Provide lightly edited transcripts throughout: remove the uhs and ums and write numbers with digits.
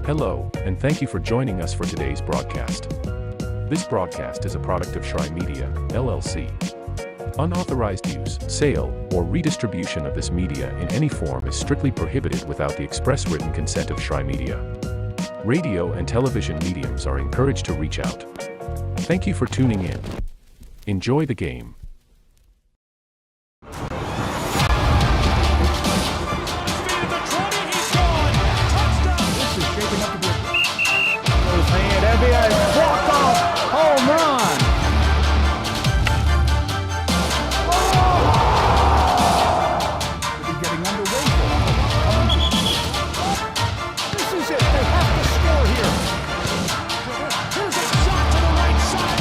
Hello, and thank you for joining us for today's broadcast. This broadcast is a product of Shrine Media, LLC. Unauthorized use, sale, or redistribution of this media in any form is strictly prohibited without the express written consent of Shrine Media. Radio and television mediums are encouraged to reach out. Thank you for tuning in. Enjoy the game. Walk off home run. Getting underway. This is it. They have to score here. Here's a shot to the right side.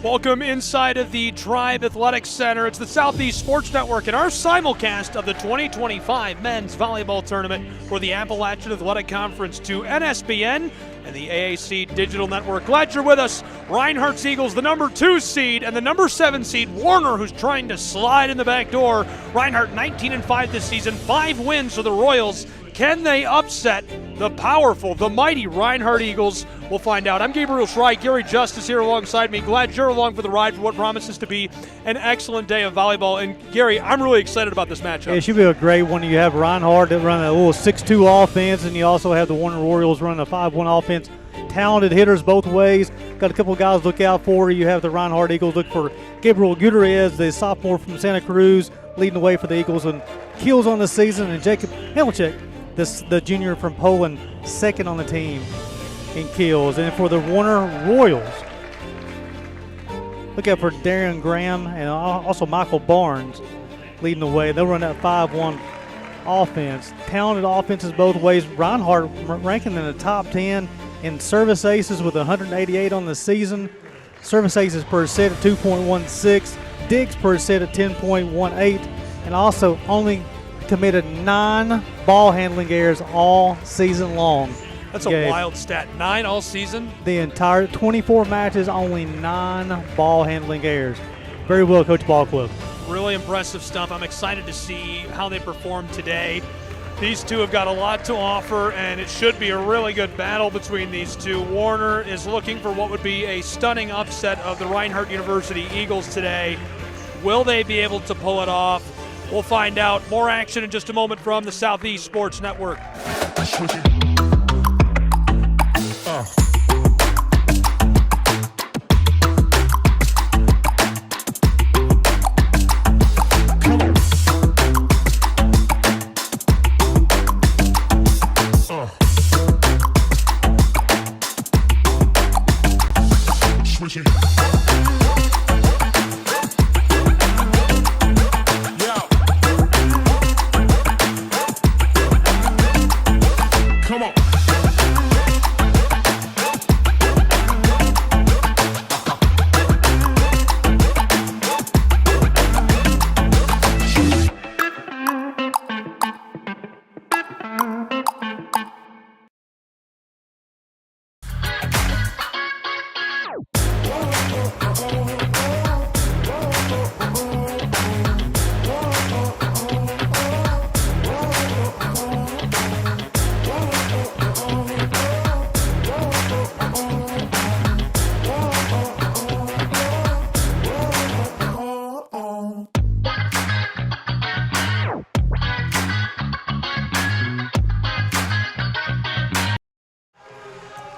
Welcome inside of the Tribe Athletic Center. It's the Southeast Sports Network and our simulcast of the 2025 Men's Volleyball Tournament for the Appalachian Athletic Conference to NSBN and the AAC Digital Network. Glad you're with us. Reinhardt's Eagles, the number 2 seed, and the number 7 seed, Warner, who's trying to slide in the back door. Reinhardt 19-5 this season, 5 wins for the Royals. Can they upset the powerful, the mighty Reinhardt Eagles? We'll find out. I'm Gabriel Schrei. Gary Justice here alongside me. Glad you're along for the ride for what promises to be an excellent day of volleyball. And Gary, I'm really excited about this matchup. It should be a great one. You have Reinhardt that run a little 6-2 offense, and you also have the Warner Royals running a 5-1 offense. Talented hitters both ways. Got a couple of guys to look out for. You have the Reinhardt Eagles look for Gabriel Gutierrez, the sophomore from Santa Cruz, leading the way for the Eagles and kills on the season, and Jacob Helmchek, the junior from Poland, second on the team in kills. And for the Warner Royals, look out for Darian Graham and also Michael Barnes leading the way. They'll run that 5-1 offense. Talented offenses both ways. Reinhardt ranking in the top 10 in service aces with 188 on the season. Service aces per set at 2.16. Digs per set at 10.18. And also only committed 9 ball handling errors all season long. That's a wild stat. 9 all season? The entire 24 matches, only 9 ball handling errors. Very well coached ball club. Really impressive stuff. I'm excited to see how they perform today. These two have got a lot to offer, and it should be a really good battle between these two. Warner is looking for what would be a stunning upset of the Reinhardt University Eagles today. Will they be able to pull it off? We'll find out. More action in just a moment from the Southeast Sports Network.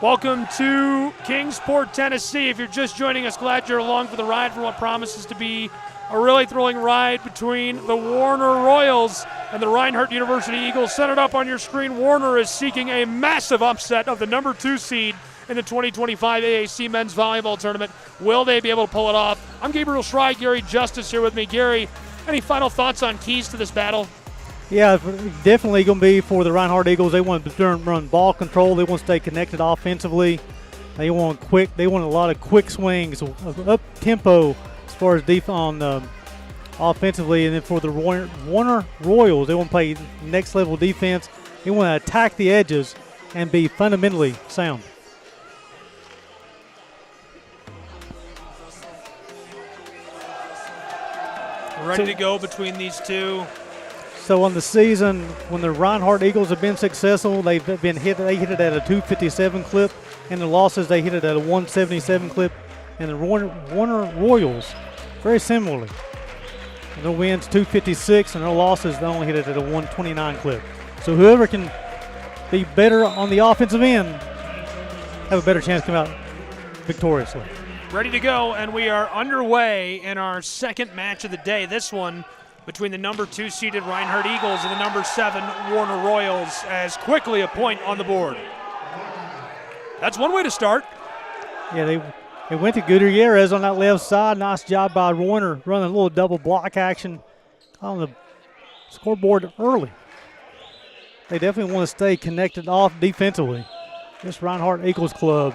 Welcome to Kingsport, Tennessee. If you're just joining us, glad you're along for the ride for what promises to be a really thrilling ride between the Warner Royals and the Reinhardt University Eagles. Set it up on your screen. Warner is seeking a massive upset of the number 2 seed in the 2025 AAC Men's Volleyball Tournament. Will they be able to pull it off? I'm Gabriel Schrei. Gary Justice here with me. Gary, any final thoughts on keys to this battle? Yeah, definitely going to be for the Reinhardt Eagles. They want to run ball control. They want to stay connected offensively. They want a lot of quick swings, up tempo as far as offensively. And then for the Warner Royals, they want to play next level defense. They want to attack the edges and be fundamentally sound. Ready to go between these two. So on the season, when the Reinhardt Eagles have been successful, they hit it at a 257 clip. In the losses, they hit it at a 177 clip. And the Warner Royals, very similarly. And their wins 256, and their losses, they only hit it at a 129 clip. So whoever can be better on the offensive end have a better chance to come out victoriously. Ready to go, and we are underway in our second match of the day. This one between the number 2 seeded Reinhardt Eagles and the number 7 Warner Royals, as quickly a point on the board. That's one way to start. Yeah, they went to Gutierrez on that left side. Nice job by Warner, running a little double block action on the scoreboard early. They definitely want to stay connected off defensively. This Reinhardt Eagles club,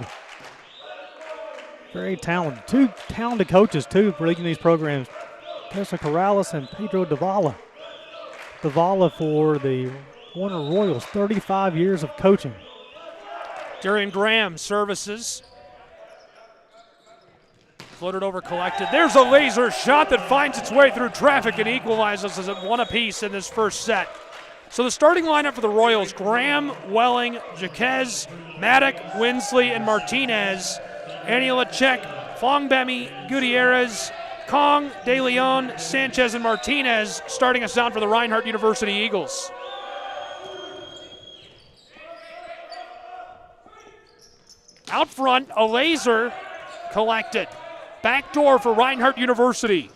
very talented. 2 talented coaches, too, for leading these programs. Tessa Corrales and Pedro Davala. Davala for the Warner Royals, 35 years of coaching. Darian Graham services. Floated over, collected. There's a laser shot that finds its way through traffic and equalizes us at 1 apiece in this first set. So the starting lineup for the Royals: Graham, Welling, Jaquez, Maddock, Winsley, and Martinez. Anielacek, Fongbemi, Gutierrez, Kong, De Leon, Sanchez, and Martinez starting us out for the Reinhardt University Eagles. Out front, a laser collected. Backdoor for Reinhardt University.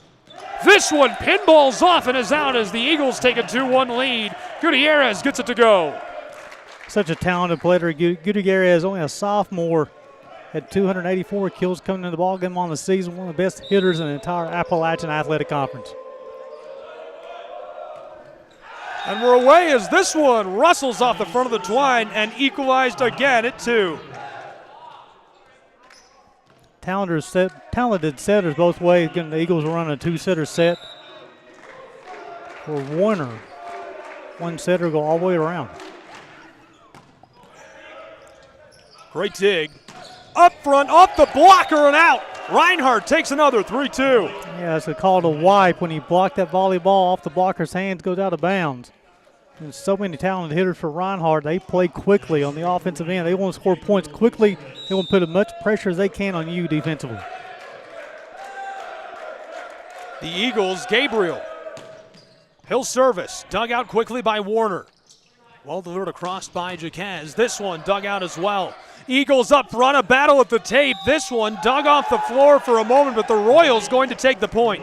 This one pinballs off and is out as the Eagles take a 2-1 lead. Gutierrez gets it to go. Such a talented player. Gutierrez, only a sophomore, had 284 kills coming into the ballgame on the season. One of the best hitters in the entire Appalachian Athletic Conference. And we're away as this one rustles off the front of the twine and equalized again at 2. Talented setters both ways. Again, the Eagles will run a 2-setter set. For Warner, 1 setter go all the way around. Great dig. Up front, off the blocker and out. Reinhardt takes another 3-2. Yeah, it's a call to wipe when he blocked that volleyball off the blocker's hands, goes out of bounds. There's so many talented hitters for Reinhardt. They play quickly on the offensive end. They want to score points quickly. They want to put as much pressure as they can on you defensively. The Eagles, Gabriel. He'll service. Dug out quickly by Warner. Well delivered across by Jaquez. This one dug out as well. Eagles up front, a battle at the tape. This one dug off the floor for a moment, but the Royals going to take the point.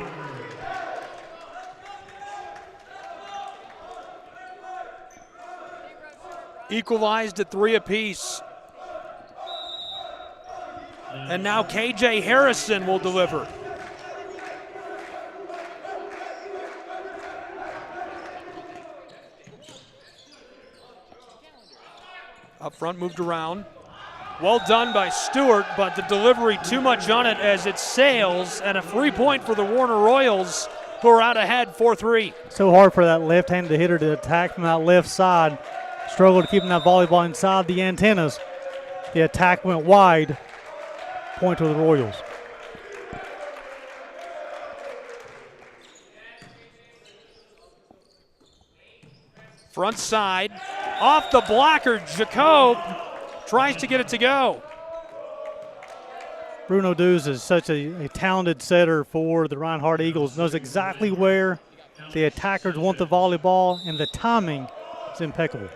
Equalized at 3 apiece. And now KJ Harrison will deliver. Up front, moved around. Well done by Stewart, but the delivery too much on it as it sails, and a free point for the Warner Royals, who are out ahead 4-3. So hard for that left-handed hitter to attack from that left side. Struggled keeping that volleyball inside the antennas. The attack went wide. Point to the Royals. Front side, off the blocker, Jacob tries to get it to go. Bruno Duz is such a talented setter for the Reinhardt Eagles. Knows exactly where the attackers want the volleyball, and the timing is impeccable.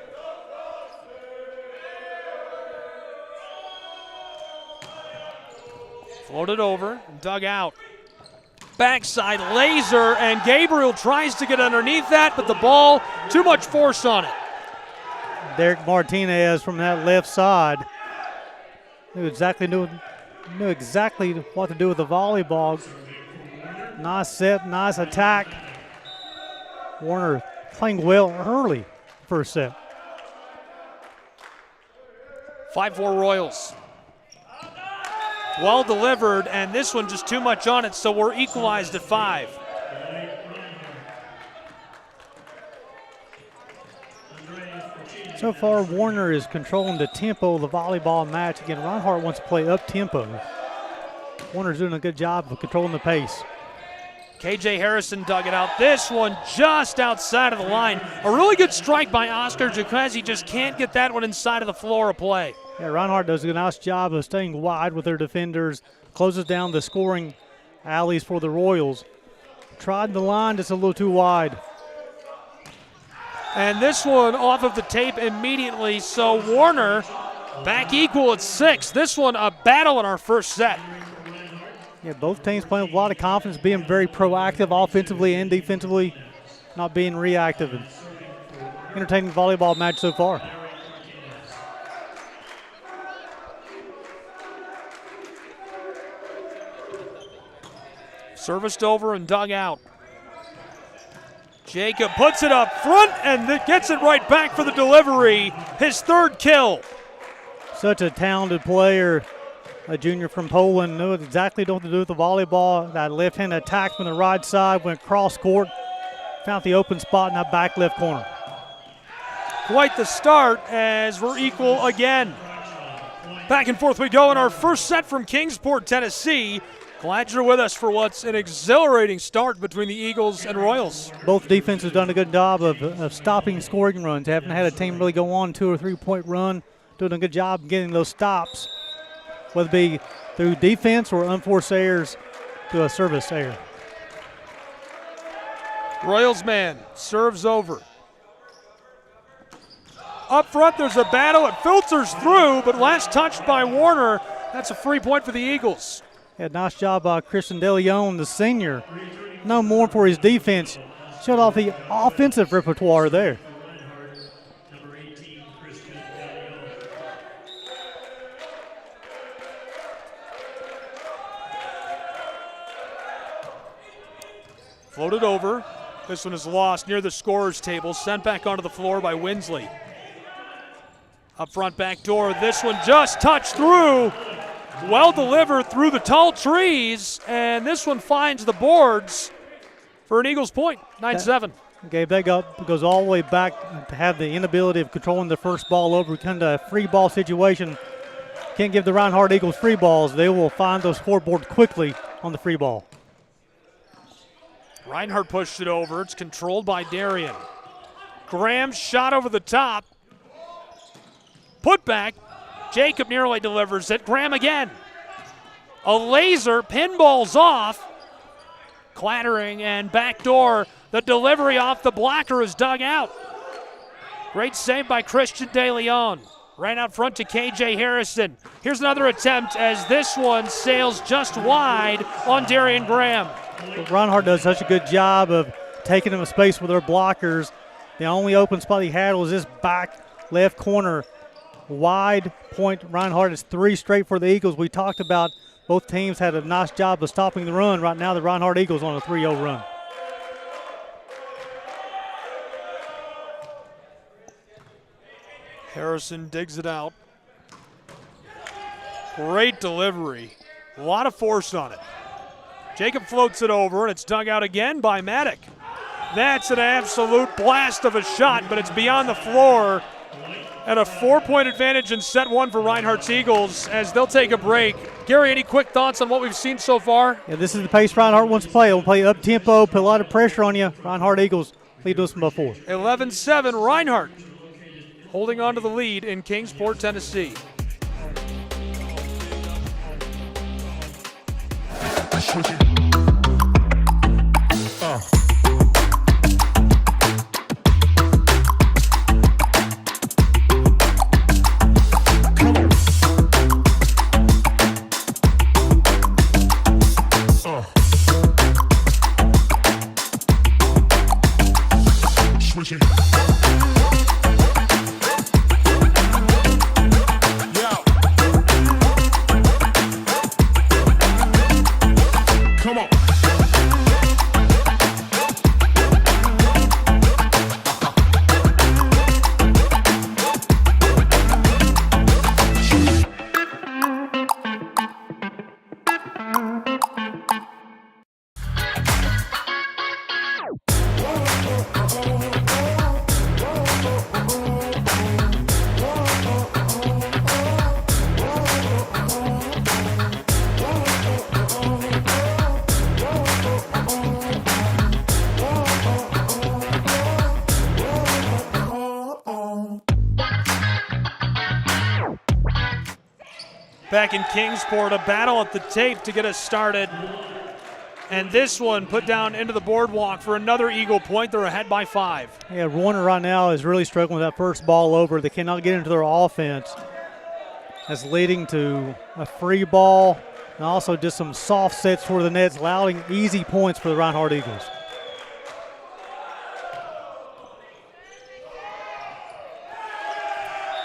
Floated over, dug out. Backside laser, and Gabriel tries to get underneath that, but the ball, too much force on it. Derek Martinez from that left side knew exactly what to do with the volleyball. Nice set, nice attack. Warner playing well early first set. 5-4 Royals. Well delivered, and this one just too much on it, so we're equalized at 5. So far, Warner is controlling the tempo of the volleyball match. Again, Reinhardt wants to play up-tempo. Warner's doing a good job of controlling the pace. KJ Harrison dug it out. This one just outside of the line. A really good strike by Oscar Jacquez. He just can't get that one inside of the floor of play. Yeah, Reinhardt does a nice job of staying wide with their defenders, closes down the scoring alleys for the Royals. Tried the line just a little too wide. And this one off of the tape immediately, so Warner back equal at 6. This one a battle in our first set. Yeah, both teams playing with a lot of confidence, being very proactive offensively and defensively, not being reactive. Entertaining volleyball match so far. Serviced over and dug out. Jacob puts it up front and gets it right back for the delivery. His third kill. Such a talented player, a junior from Poland, knew exactly what to do with the volleyball. That left-hand attack from the right side, went cross court, found the open spot in that back left corner. Quite the start as we're equal again. Back and forth we go in our first set from Kingsport, Tennessee. Glad you're with us for what's an exhilarating start between the Eagles and Royals. Both defenses done a good job of stopping scoring runs. Haven't had a team really go on 2 or 3 point run. Doing a good job of getting those stops, whether it be through defense or unforced errors to a service error. Royals man serves over. Up front there's a battle. It filters through, but last touched by Warner. That's a free point for the Eagles. Yeah, nice job by Christian DeLeon, the senior. Known more for his defense. Showed off the offensive repertoire there. Floated over. This one is lost near the scorer's table. Sent back onto the floor by Winsley. Up front back door. This one just touched through. Well delivered through the tall trees. And this one finds the boards for an Eagles point. 9-7. Gabe, that goes all the way back to have the inability of controlling the first ball over. Kind of a free ball situation. Can't give the Reinhardt Eagles free balls. They will find those scoreboards quickly on the free ball. Reinhardt pushed it over. It's controlled by Darian. Graham shot over the top. Put back. Jacob nearly delivers it. Graham again. A laser. Pinballs off. Clattering and backdoor. The delivery off the blocker is dug out. Great save by Christian DeLeon. Right out front to KJ Harrison. Here's another attempt as this one sails just wide on Darian Graham. Reinhardt does such a good job of taking them a space with their blockers. The only open spot he had was this back left corner. Wide point. Reinhardt is 3 straight for the Eagles. We talked about both teams had a nice job of stopping the run. Right now the Reinhardt Eagles on a 3-0 run. Harrison digs it out. Great delivery. A lot of force on it. Jacob floats it over, and it's dug out again by Maddock. That's an absolute blast of a shot, but it's beyond the floor. And a 4-point advantage in set 1 for Reinhardt's Eagles as they'll take a break. Gary, any quick thoughts on what we've seen so far? Yeah, this is the pace Reinhardt wants to play. They'll play up-tempo, put a lot of pressure on you. Reinhardt Eagles lead us from before. 11-7, Reinhardt holding on to the lead in Kingsport, Tennessee. Come back in Kingsport. A battle at the tape to get us started. And this one put down into the boardwalk for another Eagle point. They're ahead by 5. Yeah, Warner right now is really struggling with that first ball over. They cannot get into their offense. That's leading to a free ball and also just some soft sets for the nets, allowing easy points for the Reinhardt Eagles.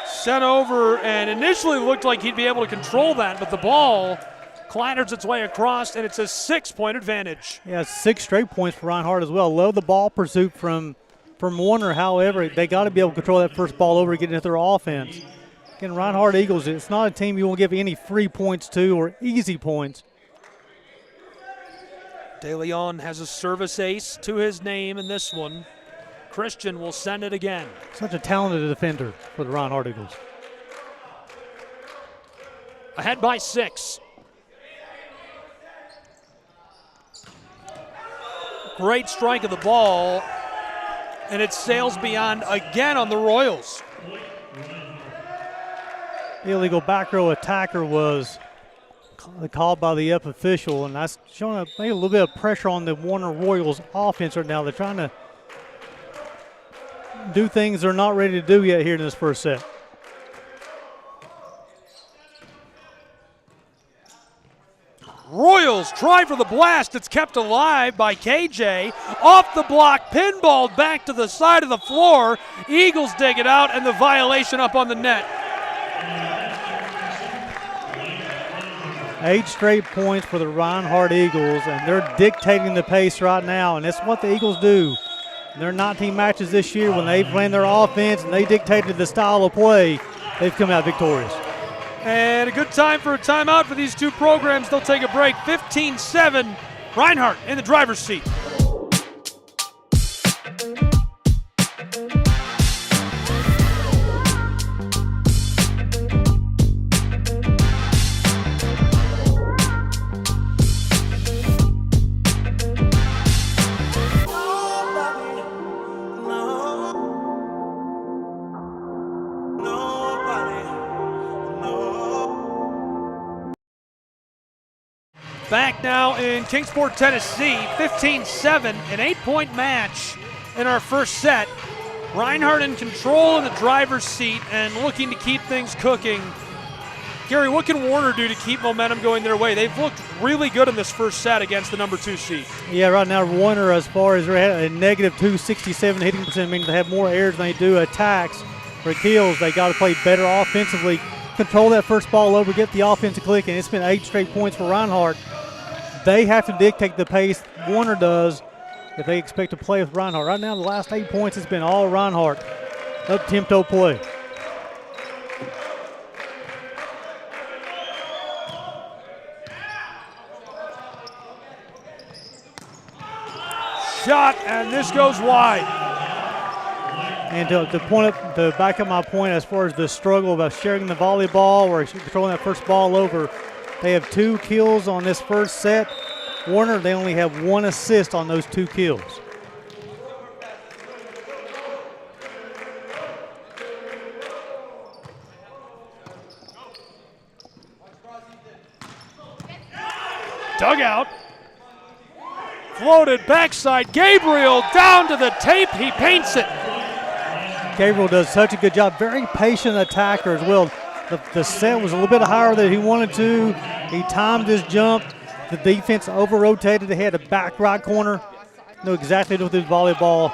Sent over, and initially looked like he'd be able to control that, but the ball clatters its way across, and it's a 6-point advantage. Yeah, 6 straight points for Reinhardt as well. Love the ball pursuit from Warner. However, they got to be able to control that first ball over and get into their offense. Again, Reinhardt Eagles, it's not a team you won't give any free points to or easy points. De Leon has a service ace to his name in this one. Christian will send it again. Such a talented defender for the Reinhardt Eagles. Ahead by 6. Great strike of the ball, and it sails beyond again on the Royals. Illegal back row attacker was called by the up official, and that's showing maybe a little bit of pressure on the Warner Royals offense right now. They're trying to do things they're not ready to do yet here in this first set. Royals try for the blast. It's kept alive by KJ. Off the block, pinballed back to the side of the floor. Eagles dig it out, and the violation up on the net. 8 straight points for the Reinhardt Eagles, and they're dictating the pace right now, and that's what the Eagles do. In their 19 matches this year, when they've ran their offense and they dictated the style of play, they've come out victorious. And a good time for a timeout for these two programs. They'll take a break. 15-7, Reinhardt in the driver's seat. Back now in Kingsport, Tennessee, 15-7, an 8-point match in our first set. Reinhardt in control in the driver's seat and looking to keep things cooking. Gary, what can Warner do to keep momentum going their way? They've looked really good in this first set against the number 2 seed. Yeah, right now Warner, as far as they're at a negative .267 hitting percent, meaning they have more errors than they do attacks or kills. They got to play better offensively, control that first ball over, get the offensive click, and it's been 8 straight points for Reinhardt. They have to dictate the pace. Warner does if they expect to play with Reinhardt. Right now, the last 8 points has been all Reinhardt. Up-tempo play. Shot, and this goes wide. And to back up my point as far as the struggle about sharing the volleyball or controlling that first ball over, they have 2 kills on this first set. Warner, they only have 1 assist on those 2 kills. Dugout. Floated backside. Gabriel down to the tape. He paints it. Gabriel does such a good job. Very patient attacker as well. The set was a little bit higher than he wanted to. He timed his jump. The defense over-rotated. They had a back right corner. Knew exactly what to do with volleyball.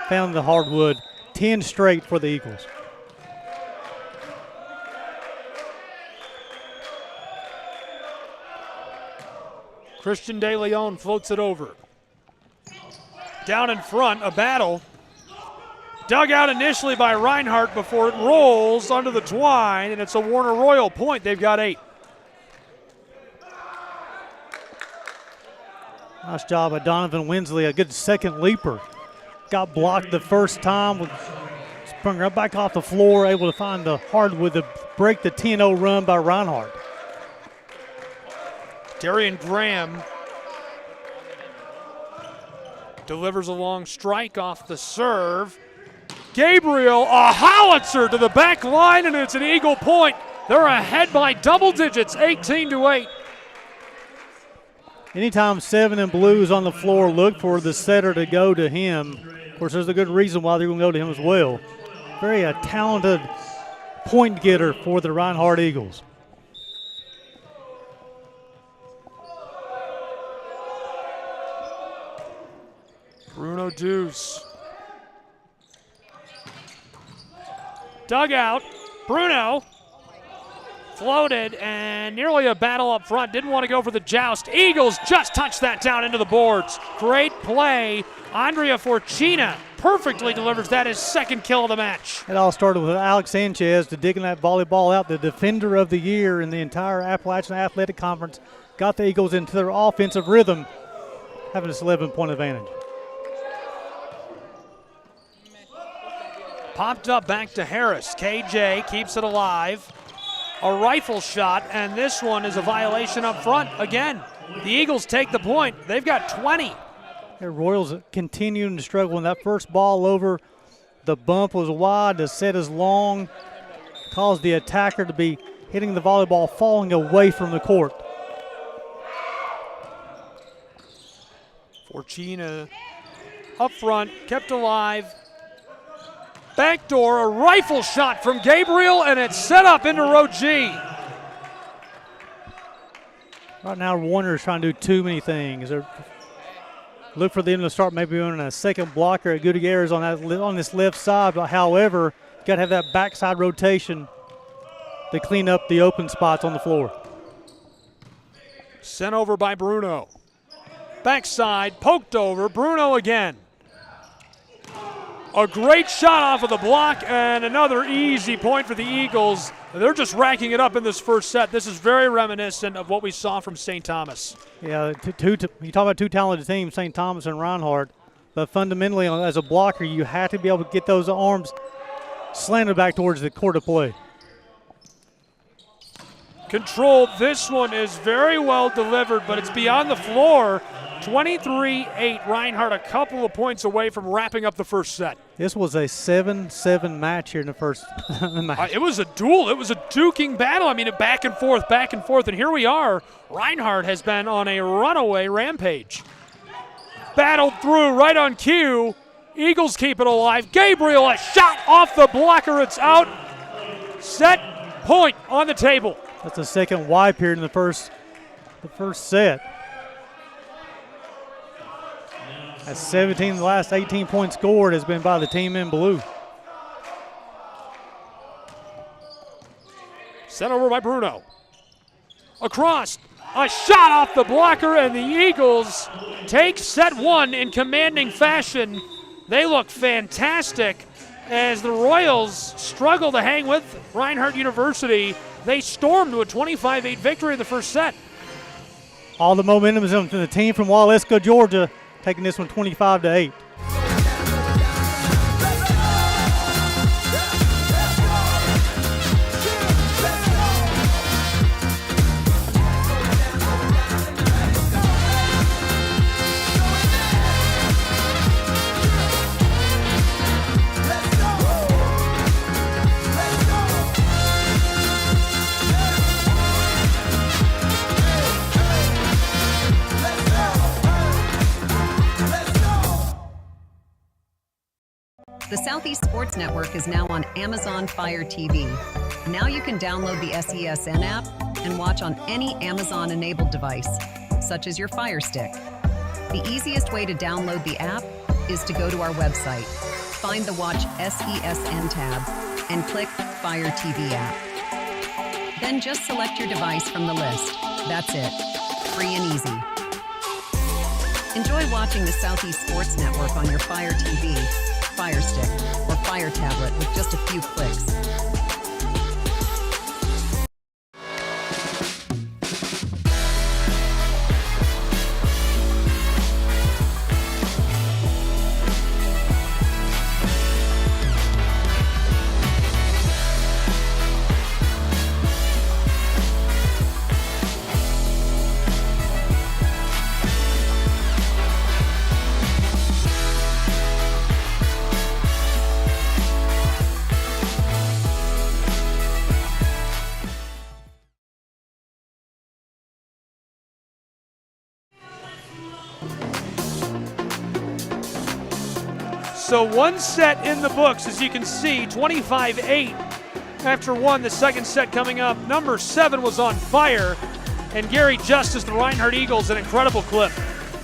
Found the hardwood. 10 straight for the Eagles. Christian De Leon floats it over. Down in front, a battle. Dug out initially by Reinhardt before it rolls under the twine, and it's a Warner Royal point. They've got 8. Nice job by Donovan Winsley, a good second leaper. Got blocked the first time, sprung right back off the floor, able to find the hardwood to break the 10-0 run by Reinhardt. Darian Graham delivers a long strike off the serve. Gabriel, a howitzer to the back line, and it's an Eagle point. They're ahead by double digits, 18-8. Anytime 7 and blue is on the floor, look for the setter to go to him. Of course, there's a good reason why they're going to go to him as well. Very talented point getter for the Reinhardt Eagles. Bruno Deuce. Dugout. Bruno floated, and nearly a battle up front. Didn't want to go for the joust. Eagles just touched that down into the boards. Great play. Andrea Forcina perfectly delivers that, his second kill of the match. It all started with Alex Sanchez digging that volleyball out, the defender of the year in the entire Appalachian Athletic Conference. Got the Eagles into their offensive rhythm, having this 11-point advantage. Popped up back to Harris. KJ keeps it alive. A rifle shot, and this one is a violation up front. Again, the Eagles take the point. They've got 20. The Royals continuing to struggle. When that first ball over, the bump was wide, the set is long, caused the attacker to be hitting the volleyball, falling away from the court. Forcina up front, kept alive. Backdoor, a rifle shot from Gabriel, and it's set up into row G. Right now, Warner is trying to do too many things. Look for them to start maybe on a second blocker at Gutierrez on this left side. But however, you got to have that backside rotation to clean up the open spots on the floor. Sent over by Bruno. Backside, poked over, Bruno again. A great shot off of the block, and another easy point for the Eagles. They're just racking it up in this first set. This is very reminiscent of what we saw from St. Thomas. Yeah, you talk about two talented teams, St. Thomas and Reinhardt, but fundamentally as a blocker, you have to be able to get those arms slanted back towards the court of play. Controlled. This one is very well delivered, but it's beyond the floor. 23-8, Reinhardt a couple of points away from wrapping up the first set. This was a 7-7 match here in the first match. It was a duel. It was a duking battle. I mean, back and forth, and here we are. Reinhardt has been on a runaway rampage. Battled through right on cue. Eagles keep it alive. Gabriel, a shot off the blocker. It's out. Set point on the table. That's the second wipe here in the first set. That's 17 of the last 18 points scored has been by the team in blue. Sent over by Bruno. Across, a shot off the blocker, and the Eagles take set one in commanding fashion. They look fantastic as the Royals struggle to hang with Reinhardt University. They stormed to a 25-8 victory in the first set. All the momentum is on the team from Waleska, Georgia, taking this one 25-8. The Southeast Sports Network is now on Amazon Fire TV. Now you can download the SESN app and watch on any Amazon-enabled device, such as your Fire Stick. The easiest way to download the app is to go to our website, find the Watch SESN tab, and click Fire TV app. Then just select your device from the list. That's it. Free and easy. Enjoy watching the Southeast Sports Network on your Fire TV, Fire Stick, or Fire Tablet with just a few clicks. So one set in the books, as you can see, 25-8 after one. The second set coming up. Number 7 was on fire. And Gary Justice, the Reinhardt Eagles, an incredible clip.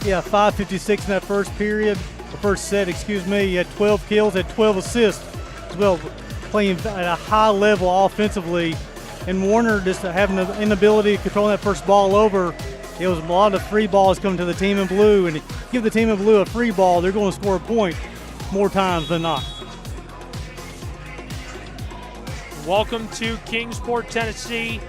Yeah, 5:56 in that first period. The first set, excuse me. He had 12 kills, had 12 assists as well, playing at a high level offensively. And Warner just having the inability to control that first ball over. It was a lot of free balls coming to the team in blue. And if you give the team in blue a free ball, they're going to score a point more times than not. Welcome to Kingsport, Tennessee.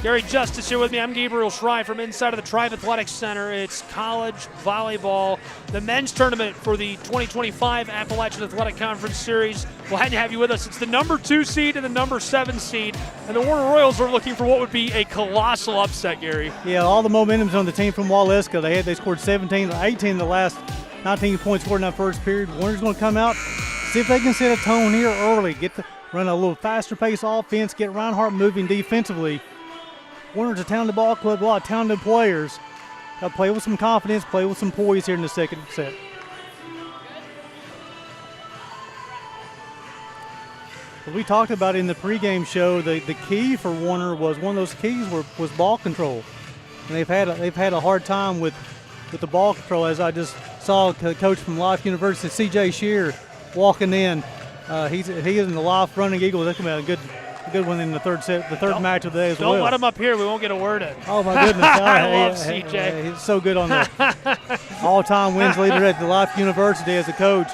Gary Justice here with me. I'm Gabriel Schrei from inside of the Tribe Athletics Center. It's college volleyball, the men's tournament for the 2025 Appalachian Athletic Conference Series. Glad to have you with us. It's the number 2 seed and the number 7 seed, and the Warner Royals are looking for what would be a colossal upset, Gary. Yeah, all the momentum's on the team from Waleska. They scored 17 or 18 in the last 19 points scored in that first period. Warner's going to come out, see if they can set a tone here early, run a little faster pace offense, get Reinhardt moving defensively. Warner's a talented ball club, a lot of talented players. Got to play with some confidence, play with some poise here in the second set. As we talked about in the pregame show, the key for Warner was one of those keys was ball control, and they've had a hard time with the ball control. As I just saw the coach from Life University, C.J. Shear, walking in. He is in the Life running Eagles. That's going to be a good one in the third set, the third match of the day as well. Don't let him up here. We won't get a word in. Oh, my goodness. I love CJ. He's so good on the all-time wins leader at the Life University as a coach.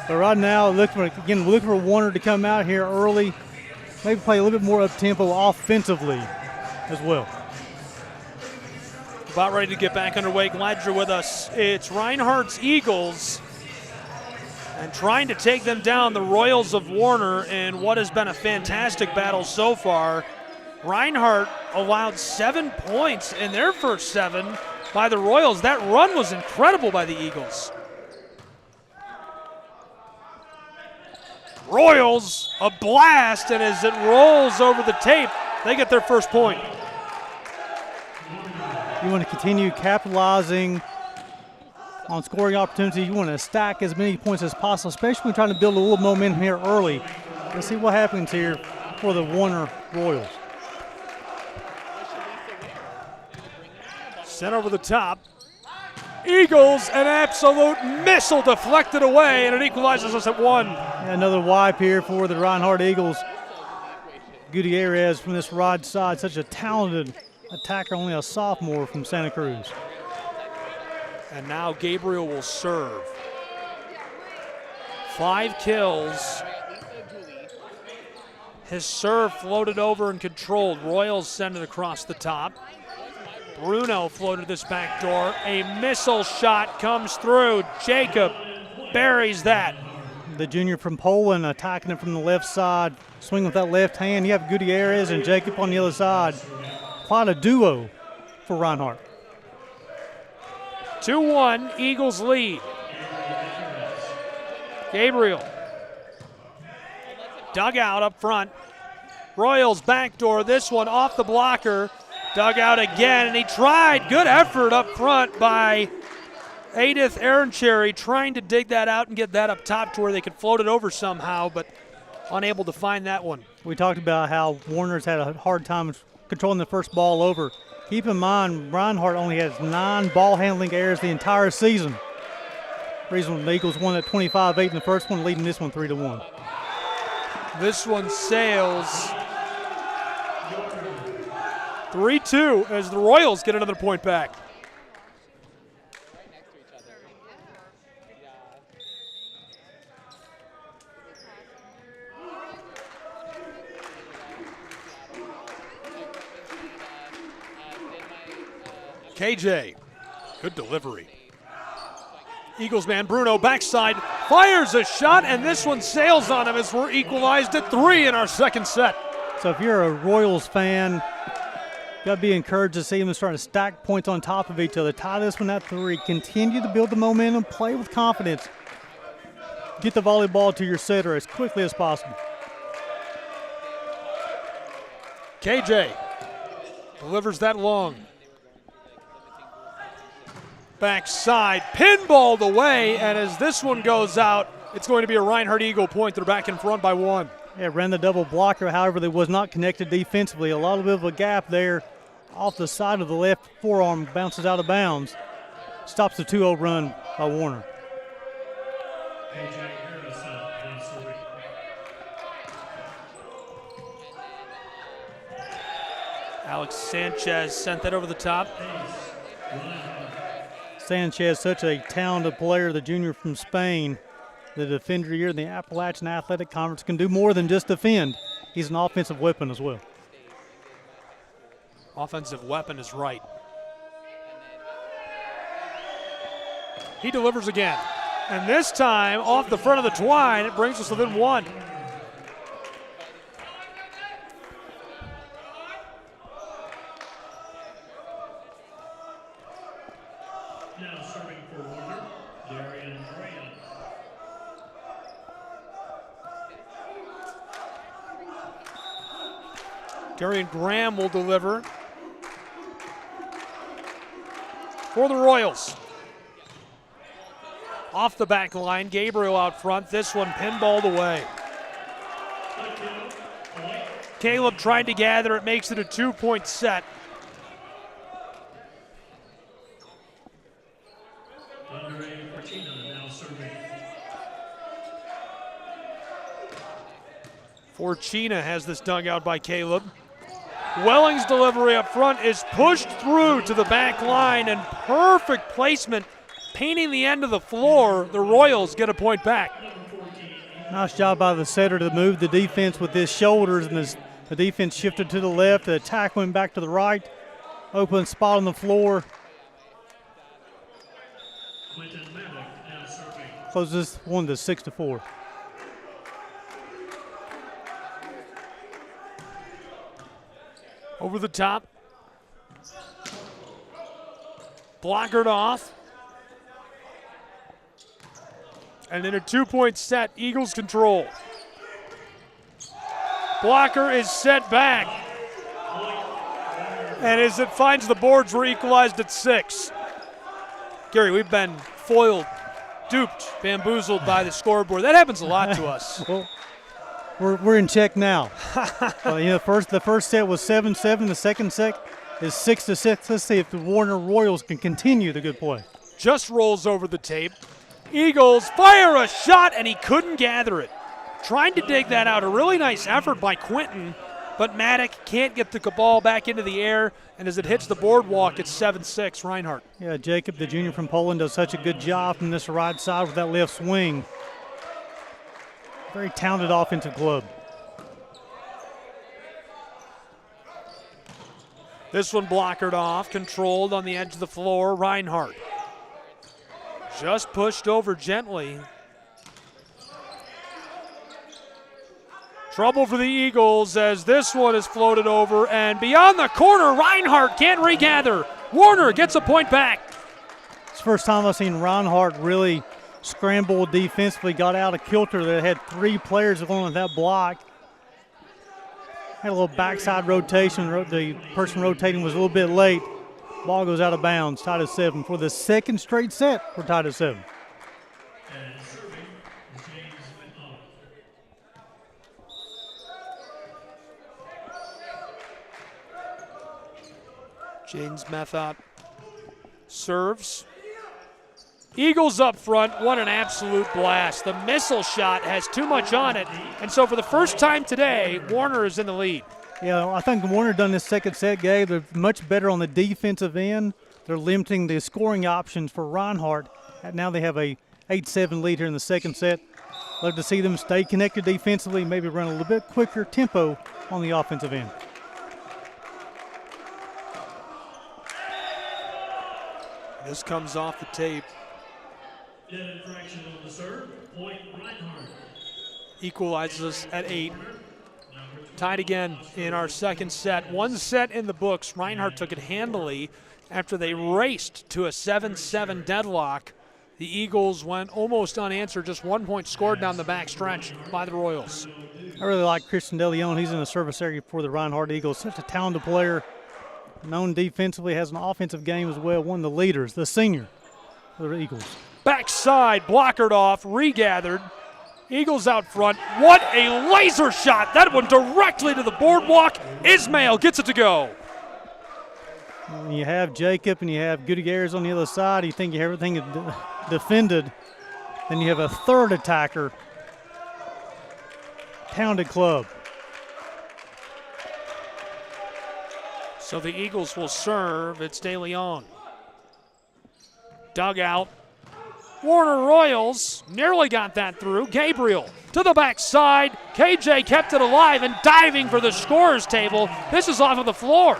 But right now, looking for Warner to come out here early, maybe play a little bit more up-tempo offensively as well. About ready to get back underway. Glad you're with us. It's Reinhardt's Eagles and trying to take them down, the Royals of Warner, in what has been a fantastic battle so far. Reinhardt allowed 7 points in their first 7 by the Royals. That run was incredible by the Eagles. Royals, a blast, and as it rolls over the tape, they get their first point. You want to continue capitalizing on scoring opportunities. You want to stack as many points as possible, especially when trying to build a little momentum here early. Let's see what happens here for the Warner Royals. Sent over the top. Eagles, an absolute missile deflected away, and it equalizes us at 1. Another wipe here for the Reinhardt Eagles. Gutierrez from this right side, such a talented attacker, only a sophomore from Santa Cruz. And now Gabriel will serve. 5 kills. His serve floated over and controlled. Royals send it across the top. Bruno floated this back door. A missile shot comes through. Jacob buries that. The junior from Poland attacking it from the left side. Swing with that left hand. You have Gutierrez and Jacob on the other side. Quite a duo for Reinhardt. 2-1, Eagles lead. Gabriel. Dug out up front. Royals backdoor. This one off the blocker. Dug out again, and he tried. Good effort up front by Edith Aaroncherry, trying to dig that out and get that up top to where they could float it over somehow, but unable to find that one. We talked about how Warner's had a hard time controlling the first ball over. Keep in mind, Reinhardt only has 9 ball handling errors the entire season. Reason the Eagles won at 25-8 in the first one, leading this one 3-1. This one sails 3-2 as the Royals get another point back. KJ, good delivery. Eagles man Bruno backside fires a shot, and this one sails on him as we're equalized at 3 in our second set. So if you're a Royals fan, you got to be encouraged to see them starting to stack points on top of each other. Tie this one at 3. Continue to build the momentum. Play with confidence. Get the volleyball to your setter as quickly as possible. KJ delivers that long. backside, pinballed away, and as this one goes out, it's going to be a Reinhardt Eagle point. They're back in front by 1. Yeah, ran the double blocker, however, they was not connected defensively. A little bit of a gap there off the side of the left forearm, bounces out of bounds. Stops the 2-0 run by Warner. Alex Sanchez sent that over the top. Sanchez, such a talented player, the junior from Spain, the defender of the year in the Appalachian Athletic Conference, can do more than just defend. He's an offensive weapon as well. Offensive weapon is right. He delivers again. And this time, off the front of the twine, it brings us within 1. Now serving for Warner, Darian Graham. Darian Graham will deliver for the Royals. Off the back line, Gabriel out front. This one pinballed away. Caleb tried to gather it, makes it a 2-point set. Fortuna has this dug out by Caleb. Welling's delivery up front is pushed through to the back line, and perfect placement, painting the end of the floor. The Royals get a point back. Nice job by the setter to move the defense with his shoulders, and the defense shifted to the left. The attack went back to the right. Open spot on the floor. Closes this one to 6-4. Over the top. Blockered off. And in a 2-point set, Eagles control. Blocker is set back. And as it finds the boards, we're equalized at 6. Gary, we've been foiled, duped, bamboozled by the scoreboard. That happens a lot to us. Well, we're in check now. The first set was 7-7. The second set is 6-6. Let's see if the Warner Royals can continue the good play. Just rolls over the tape. Eagles fire a shot, and he couldn't gather it. Trying to dig that out. A really nice effort by Quinton, but Maddock can't get the ball back into the air, and as it hits the boardwalk, it's 7-6, Reinhardt. Yeah, Jacob, the junior from Poland, does such a good job from this right side with that left swing. Very talented offensive club. This one blockered off, controlled on the edge of the floor, Reinhardt. Just pushed over gently. Trouble for the Eagles as this one is floated over, and beyond the corner, Reinhardt can't regather. Warner gets a point back. It's the first time I've seen Reinhardt really scramble defensively, got out of kilter. They had 3 players going with that block. Had a little backside rotation. The person rotating was a little bit late. Ball goes out of bounds, tied at 7 for the second straight set. We're tied at 7. James Methot serves. Eagles up front. What an absolute blast. The missile shot has too much on it. And so for the first time today, Warner is in the lead. Yeah, I think Warner done this second set, Gabe. They're much better on the defensive end. They're limiting the scoring options for Reinhardt. Now they have a 8-7 lead here in the second set. Love to see them stay connected defensively, maybe run a little bit quicker tempo on the offensive end. This comes off the tape. Infraction on the serve, point Reinhardt. Equalizes us at 8. Tied again in our second set. 1 set in the books. Reinhardt took it handily after they raced to a 7-7 deadlock. The Eagles went almost unanswered, just 1 point scored down the back stretch by the Royals. I really like Christian DeLeon. He's in the service area for the Reinhardt Eagles. Such a talented player, known defensively, has an offensive game as well. One of the leaders, the senior the Eagles. Backside, blockered off, regathered. Eagles out front. What a laser shot. That one directly to the boardwalk. Ismail gets it to go. And you have Jacob and you have Gutierrez on the other side. You think you have everything defended. Then you have a third attacker. Pounded club. So the Eagles will serve. It's De Leon. Dugout. Warner Royals nearly got that through. Gabriel to the backside. KJ kept it alive and diving for the scorer's table. This is off of the floor.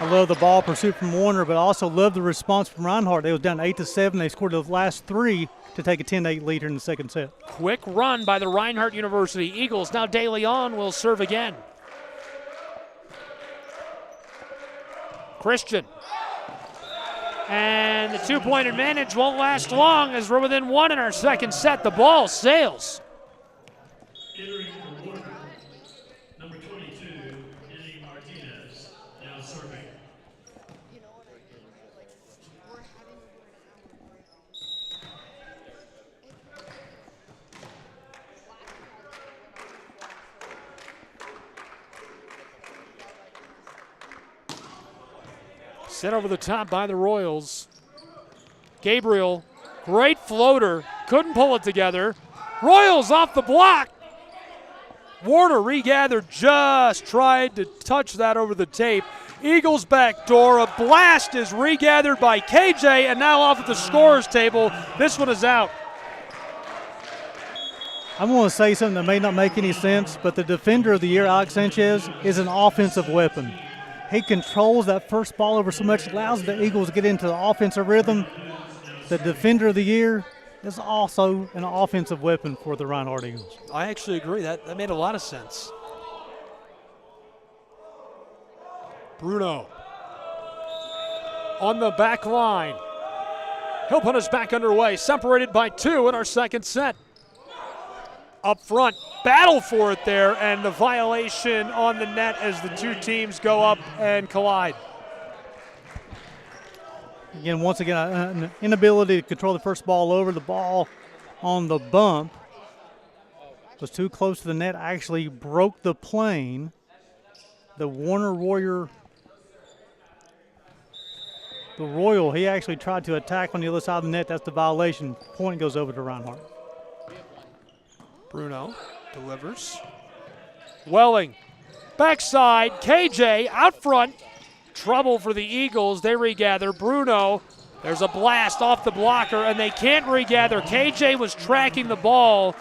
I love the ball pursuit from Warner, but I also love the response from Reinhardt. They was down 8-7. They scored the last 3 to take a 10-8 lead in the second set. Quick run by the Reinhardt University Eagles. Now De Leon will serve again. Christian. And the 2-point advantage won't last long as we're within 1 in our second set. The ball sails. Entering for Warner, number 22, Eddie Martinez, now serving. Set over the top by the Royals. Gabriel, great floater, couldn't pull it together. Royals off the block. Warner regathered, just tried to touch that over the tape. Eagles back door, a blast is regathered by KJ and now off at the scorer's table. This one is out. I'm going to say something that may not make any sense, but the defender of the year, Alex Sanchez, is an offensive weapon. He controls that first ball over so much, allows the Eagles to get into the offensive rhythm. The defender of the year is also an offensive weapon for the Reinhardt Eagles. I actually agree. That made a lot of sense. Bruno on the back line. He'll put us back underway, separated by 2 in our second set. Up front, battle for it there, and the violation on the net as the two teams go up and collide. Again, once again, an inability to control the first ball over. The ball on the bump was too close to the net, actually broke the plane. The Warner Warrior, the Royal, he actually tried to attack on the other side of the net. That's the violation. Point goes over to Reinhardt. Bruno delivers. Welling, backside, KJ out front. Trouble for the Eagles. They regather. Bruno, there's a blast off the blocker, and they can't regather. KJ was tracking the ball,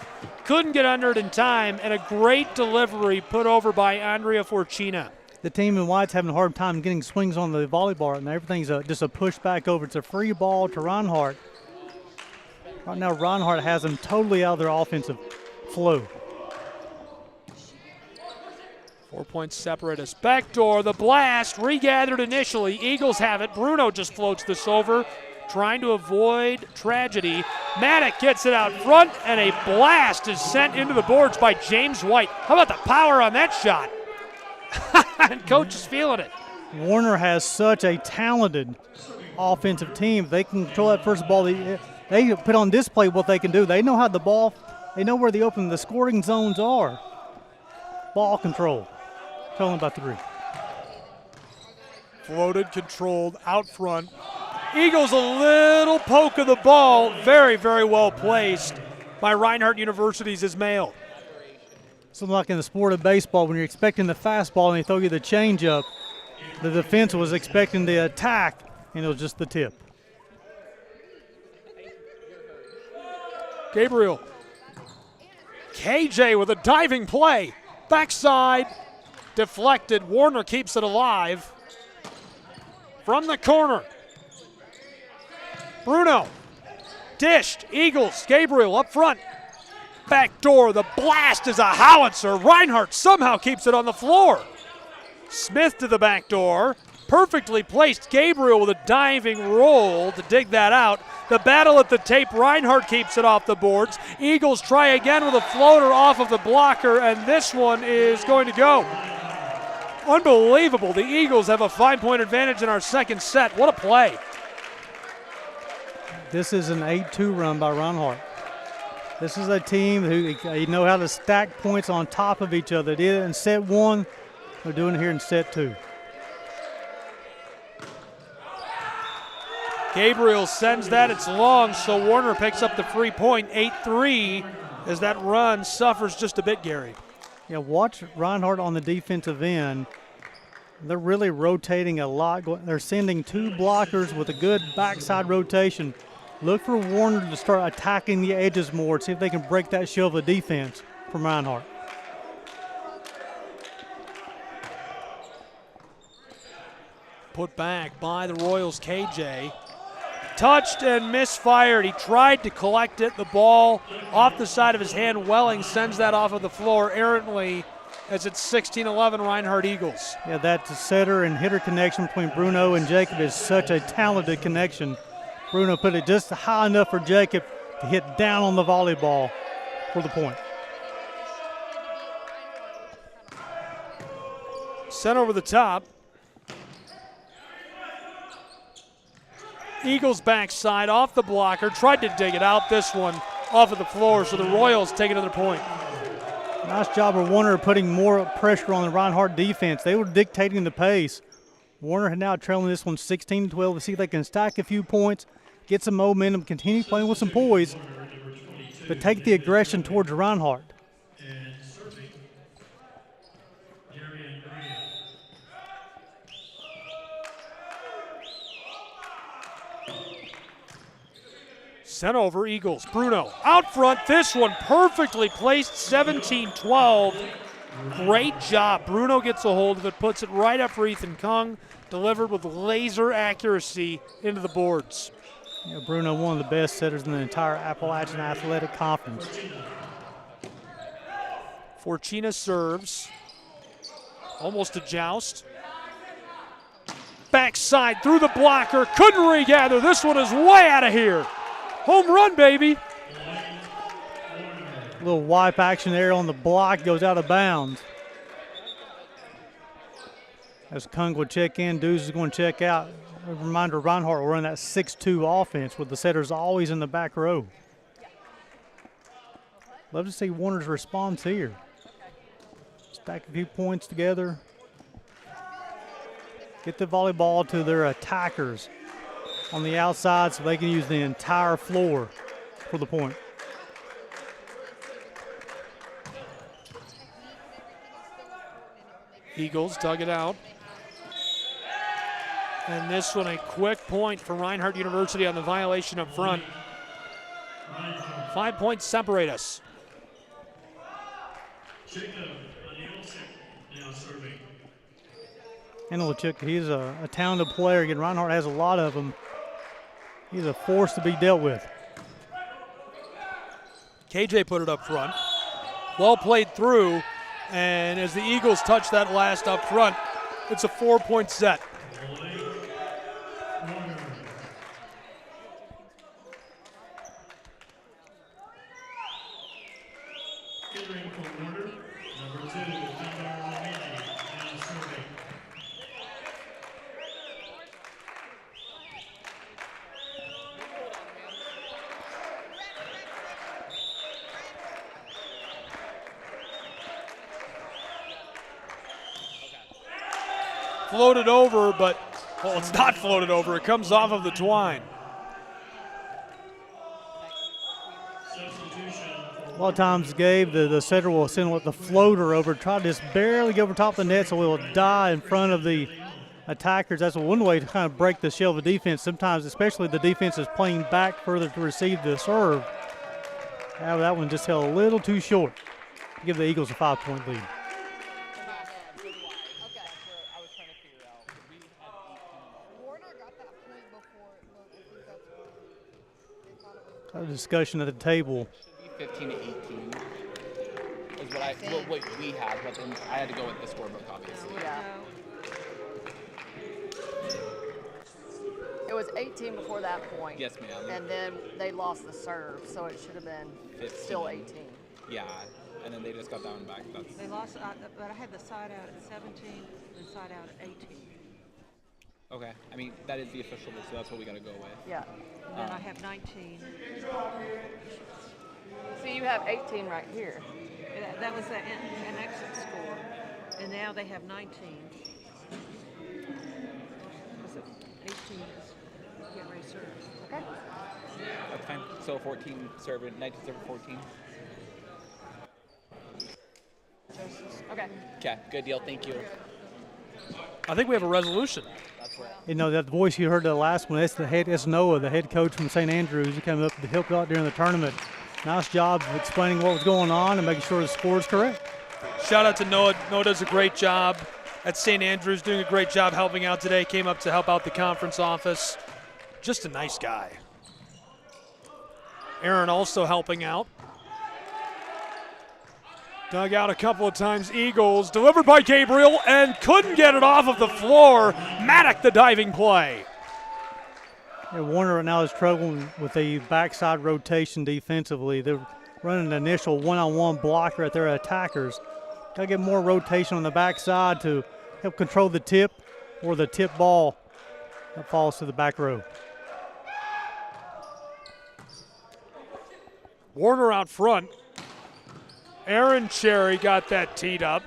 couldn't get under it in time, and a great delivery put over by Andrea Forcina. The team in white's having a hard time getting swings on the volleyball, and everything's just a push back over. It's a free ball to Reinhardt. Right now, Reinhardt has them totally out of their offensive flow. 4 points separate us. Backdoor, the blast, regathered initially. Eagles have it. Bruno just floats this over, trying to avoid tragedy. Maddock gets it out front, and a blast is sent into the boards by James White. How about the power on that shot? And coach is feeling it. Warner has such a talented offensive team. They can control that first ball. They put on display what they can do. They know how the ball, they know where the scoring zones are. Ball control. Trailing by 3. Floated, controlled, out front. Eagles a little poke of the ball. Very, very well placed by Reinhardt University's Ismail. Something like in the sport of baseball, when you're expecting the fastball and they throw you the changeup, the defense was expecting the attack, and it was just the tip. Gabriel. KJ with a diving play. Backside, deflected. Warner keeps it alive. From the corner. Bruno. Dished. Eagles. Gabriel up front. Back door. The blast is a howitzer. Reinhardt somehow keeps it on the floor. Smith to the back door. Perfectly placed. Gabriel with a diving roll to dig that out. The battle at the tape. Reinhardt keeps it off the boards. Eagles try again with a floater off of the blocker, and this one is going to go. Unbelievable. The Eagles have a 5-point advantage in our second set. What a play. This is an 8-2 run by Reinhardt. This is a team who they know how to stack points on top of each other. They did it in set 1. They're doing it here in set 2. Gabriel sends that. It's long, so Warner picks up the free point. 8-3 as that run suffers just a bit, Gary. Yeah, watch Reinhardt on the defensive end. They're really rotating a lot. They're sending 2 blockers with a good backside rotation. Look for Warner to start attacking the edges more, see if they can break that shell of the defense from Reinhardt. Put back by the Royals, KJ. Touched and misfired. He tried to collect it. The ball off the side of his hand. Welling sends that off of the floor errantly as it's 16-11 Reinhardt Eagles. Yeah, that setter and hitter connection between Bruno and Jacob is such a talented connection. Bruno put it just high enough for Jacob to hit down on the volleyball for the point. Sent over the top. Eagles backside off the blocker. Tried to dig it out. This one off of the floor, so the Royals take another point. Nice job of Warner putting more pressure on the Reinhardt defense. They were dictating the pace. Warner had now trailing this one 16-12 to see if they can stack a few points, get some momentum, continue playing with some poise, but take the aggression towards Reinhardt. Sent over, Eagles. Bruno out front. This one perfectly placed, 17-12. Great job. Bruno gets a hold of it, puts it right up for Ethan Kung, delivered with laser accuracy into the boards. Yeah, Bruno, one of the best setters in the entire Appalachian Athletic Conference. Fortuna serves. Almost a joust. Backside through the blocker. Couldn't regather. This one is way out of here. Home run, baby. Little wipe action there on the block, goes out of bounds. As Kung will check in, Dews is going to check out. A reminder, Reinhardt will run that 6-2 offense with the setters always in the back row. Love to see Warner's response here. Stack a few points together. Get the volleyball to their attackers on the outside so they can use the entire floor for the point. Eagles dug it out. And this one a quick point for Reinhardt University on the violation up front. 5 points separate us. Anielchuk, he's a talented player. Again, Reinhardt has a lot of them. He's a force to be dealt with. KJ put it up front. Well played through. And as the Eagles touch that last up front, it's a 4-point set. Floated over, but, well, it's not floated over. It comes off of the twine. A lot of times, Gabe, the setter will send with the floater over, try to just barely go over top of the net so it will die in front of the attackers. That's one way to kind of break the shell of the defense. Sometimes, especially the defense is playing back further to receive the serve. However, that one just held a little too short to give the Eagles a 5-point lead. A discussion at the table. 15 to 18 is what we had, but then I had to go with the scorebook, obviously. Yeah. It was 18 before that point. Yes, ma'am. And then they lost the serve, so it should have been 15. still 18. Yeah, and then they just got that one back. They lost, but I had the side out at 17 and side out at 18. Okay. I mean, that is the official list, so that's what we got to go with. Yeah. And then I have 19. So you have 18 right here. That was an exit score. And now they have 19. So 18 is get ready to serve. Okay. That's fine. So 14 serve, 19 serve 14. Okay. Okay, good deal. Thank you. I think we have a resolution. That's where. You know, that voice you heard the last one, that's Noah, the head coach from St. Andrews. He came up to help out during the tournament. Nice job of explaining what was going on and making sure the score is correct. Shout out to Noah. Noah does a great job at St. Andrews, doing a great job helping out today. Came up to help out the conference office. Just a nice guy. Aaron also helping out. Dug out a couple of times. Eagles delivered by Gabriel and couldn't get it off of the floor. Maddock the diving play. Yeah, Warner right now is struggling with the backside rotation defensively. They're running an initial one-on-one block right there, attackers. Got to get more rotation on the backside to help control the tip or the tip ball that falls to the back row. Warner out front. Aaron Cherry got that teed up.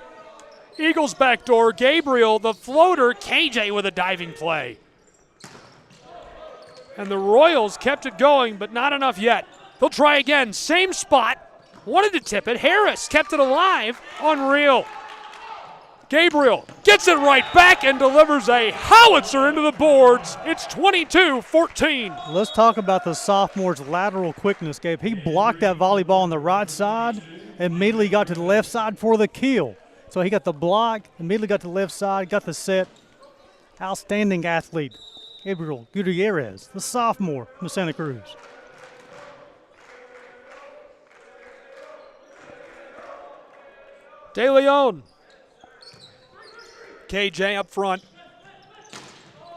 Eagles backdoor. Gabriel, the floater. KJ with a diving play. And the Royals kept it going, but not enough yet. They'll try again. Same spot. Wanted to tip it. Harris kept it alive. Unreal. Gabriel gets it right back and delivers a howitzer into the boards. It's 22-14. Let's talk about the sophomore's lateral quickness, Gabe. He blocked that volleyball on the right side, immediately got to the left side for the kill. So he got the block, immediately got to the left side, got the set. Outstanding athlete, Gabriel Gutierrez, the sophomore from Santa Cruz. De Leon. KJ up front.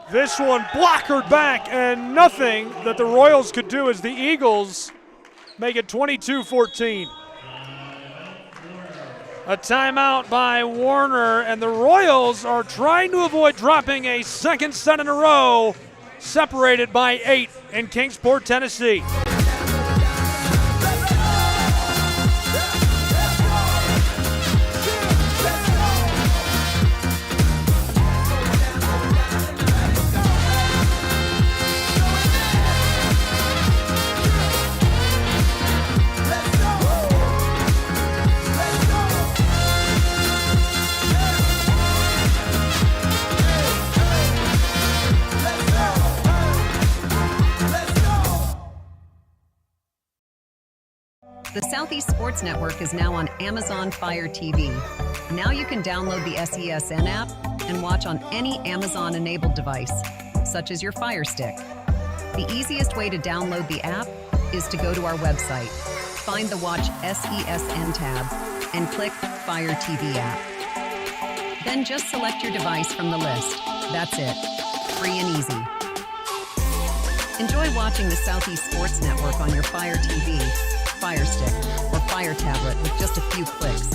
This one blockered back, and nothing that the Royals could do as the Eagles make it 22-14. A timeout by Warner, and the Royals are trying to avoid dropping a second set in a row, separated by 8 in Kingsport, Tennessee. The Southeast Sports Network is now on Amazon Fire TV. Now you can download the SESN app and watch on any Amazon-enabled device, such as your Fire Stick. The easiest way to download the app is to go to our website, find the Watch SESN tab, and click Fire TV app. Then just select your device from the list. That's it. Free and easy. Enjoy watching the Southeast Sports Network on your Fire TV, Fire Stick, or Fire tablet with just a few clicks.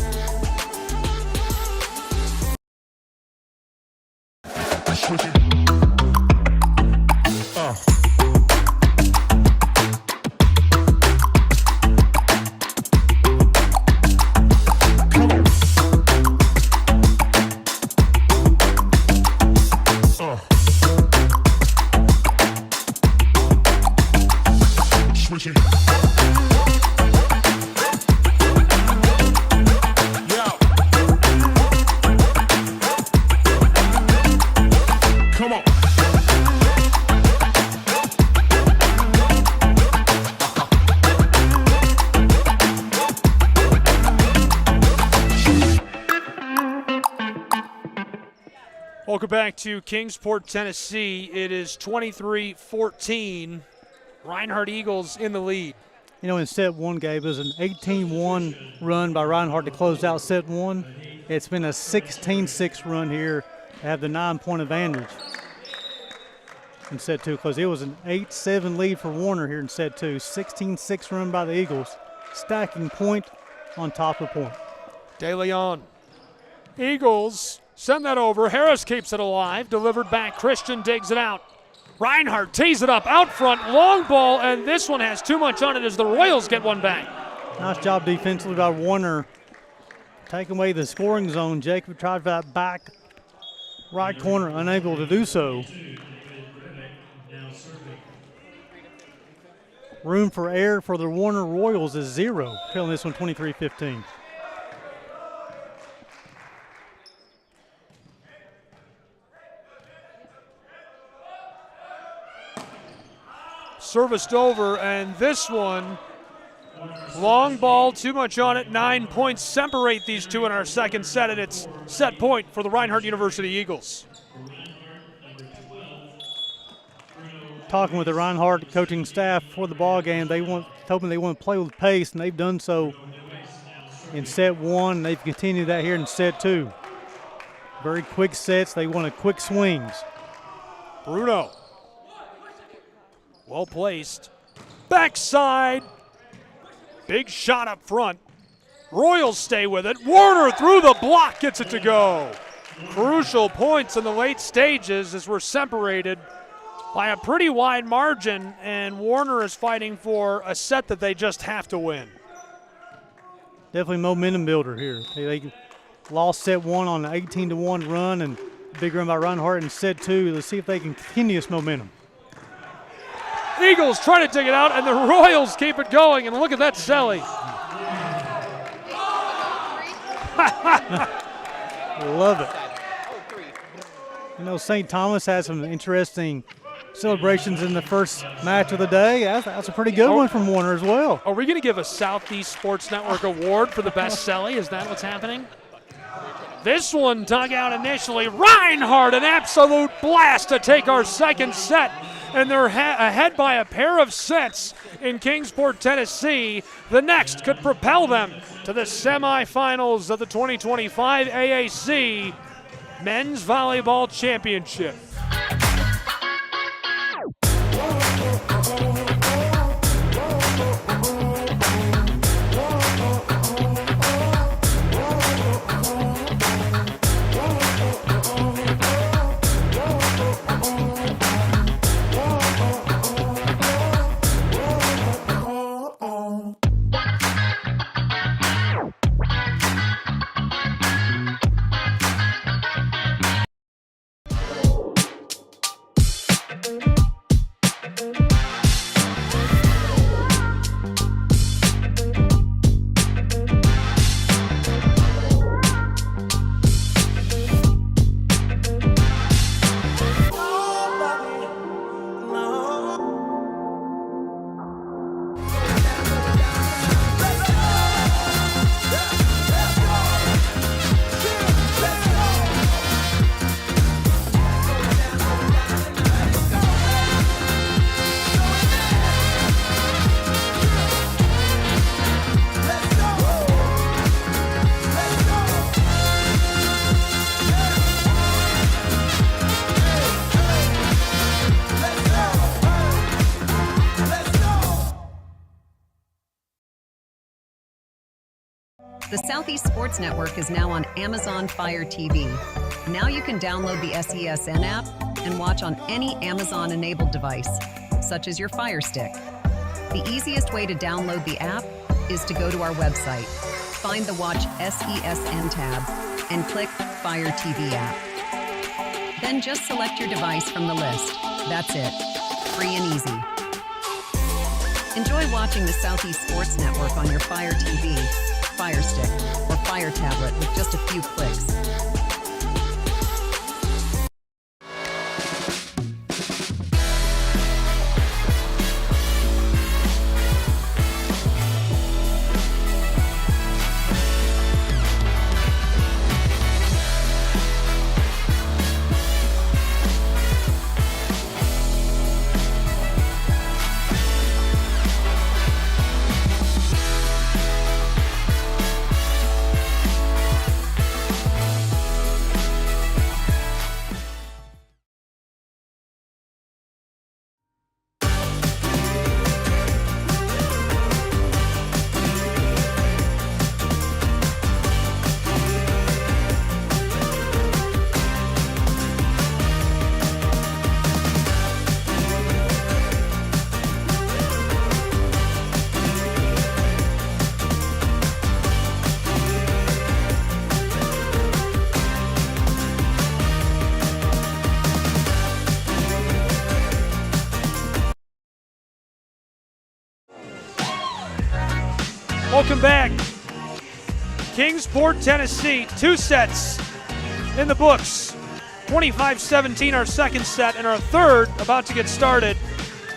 Welcome back to Kingsport, Tennessee. It is 23-14. Reinhardt Eagles in the lead. You know, in set one, Gabe, it was an 18-1 run by Reinhardt to close out set one. It's been a 16-6 run here to have the 9-point advantage in set two, because it was an 8-7 lead for Warner here in set two. 16-6 run by the Eagles, stacking point on top of point. De Leon. Eagles Send that over. Harris keeps it alive. Delivered back. Christian digs it out. Reinhardt tees it up out front. Long ball, and this one has too much on it as the Royals get one back. Nice job defensively by Warner. Taking away the scoring zone. Jacob tried for that back right corner, unable to do so. Room for error for the Warner Royals is 0. Trailing this one 23-15. Serviced over, and this one, long ball, too much on it. 9 points separate these two in our second set, and it's set point for the Reinhardt University Eagles. Talking with the Reinhardt coaching staff for the ball game, they told me they want to play with pace, and they've done so in set 1. They've continued that here in set 2. Very quick sets. They want quick swings. Bruno. Well placed. Backside. Big shot up front. Royals stay with it. Warner through the block gets it to go. Crucial points in the late stages as we're separated by a pretty wide margin, and Warner is fighting for a set that they just have to win. Definitely momentum builder here. They lost set 1 on an 18-1 run, and big run by Reinhardt in set 2. Let's see if they can continue this momentum. Eagles trying to dig it out, and the Royals keep it going, and look at that celly. Love it. You know, St. Thomas has some interesting celebrations in the first match of the day. That's a pretty good one from Warner as well. Are we going to give a Southeast Sports Network award for the best celly? Is that what's happening? This one dug out initially. Reinhardt, an absolute blast to take our second set. And they're ahead by a pair of sets in Kingsport, Tennessee. The next could propel them to the semifinals of the 2025 AAC Men's Volleyball Championship. The Southeast Sports Network is now on Amazon Fire TV. Now you can download the SESN app and watch on any Amazon-enabled device, such as your Fire Stick. The easiest way to download the app is to go to our website, find the Watch SESN tab, and click Fire TV app. Then just select your device from the list. That's it. Free and easy. Enjoy watching the Southeast Sports Network on your Fire TV, Fire Stick, or Fire tablet with just a few clicks. Welcome back. Kingsport, Tennessee, 2 sets in the books. 25-17 our second set, and our third about to get started.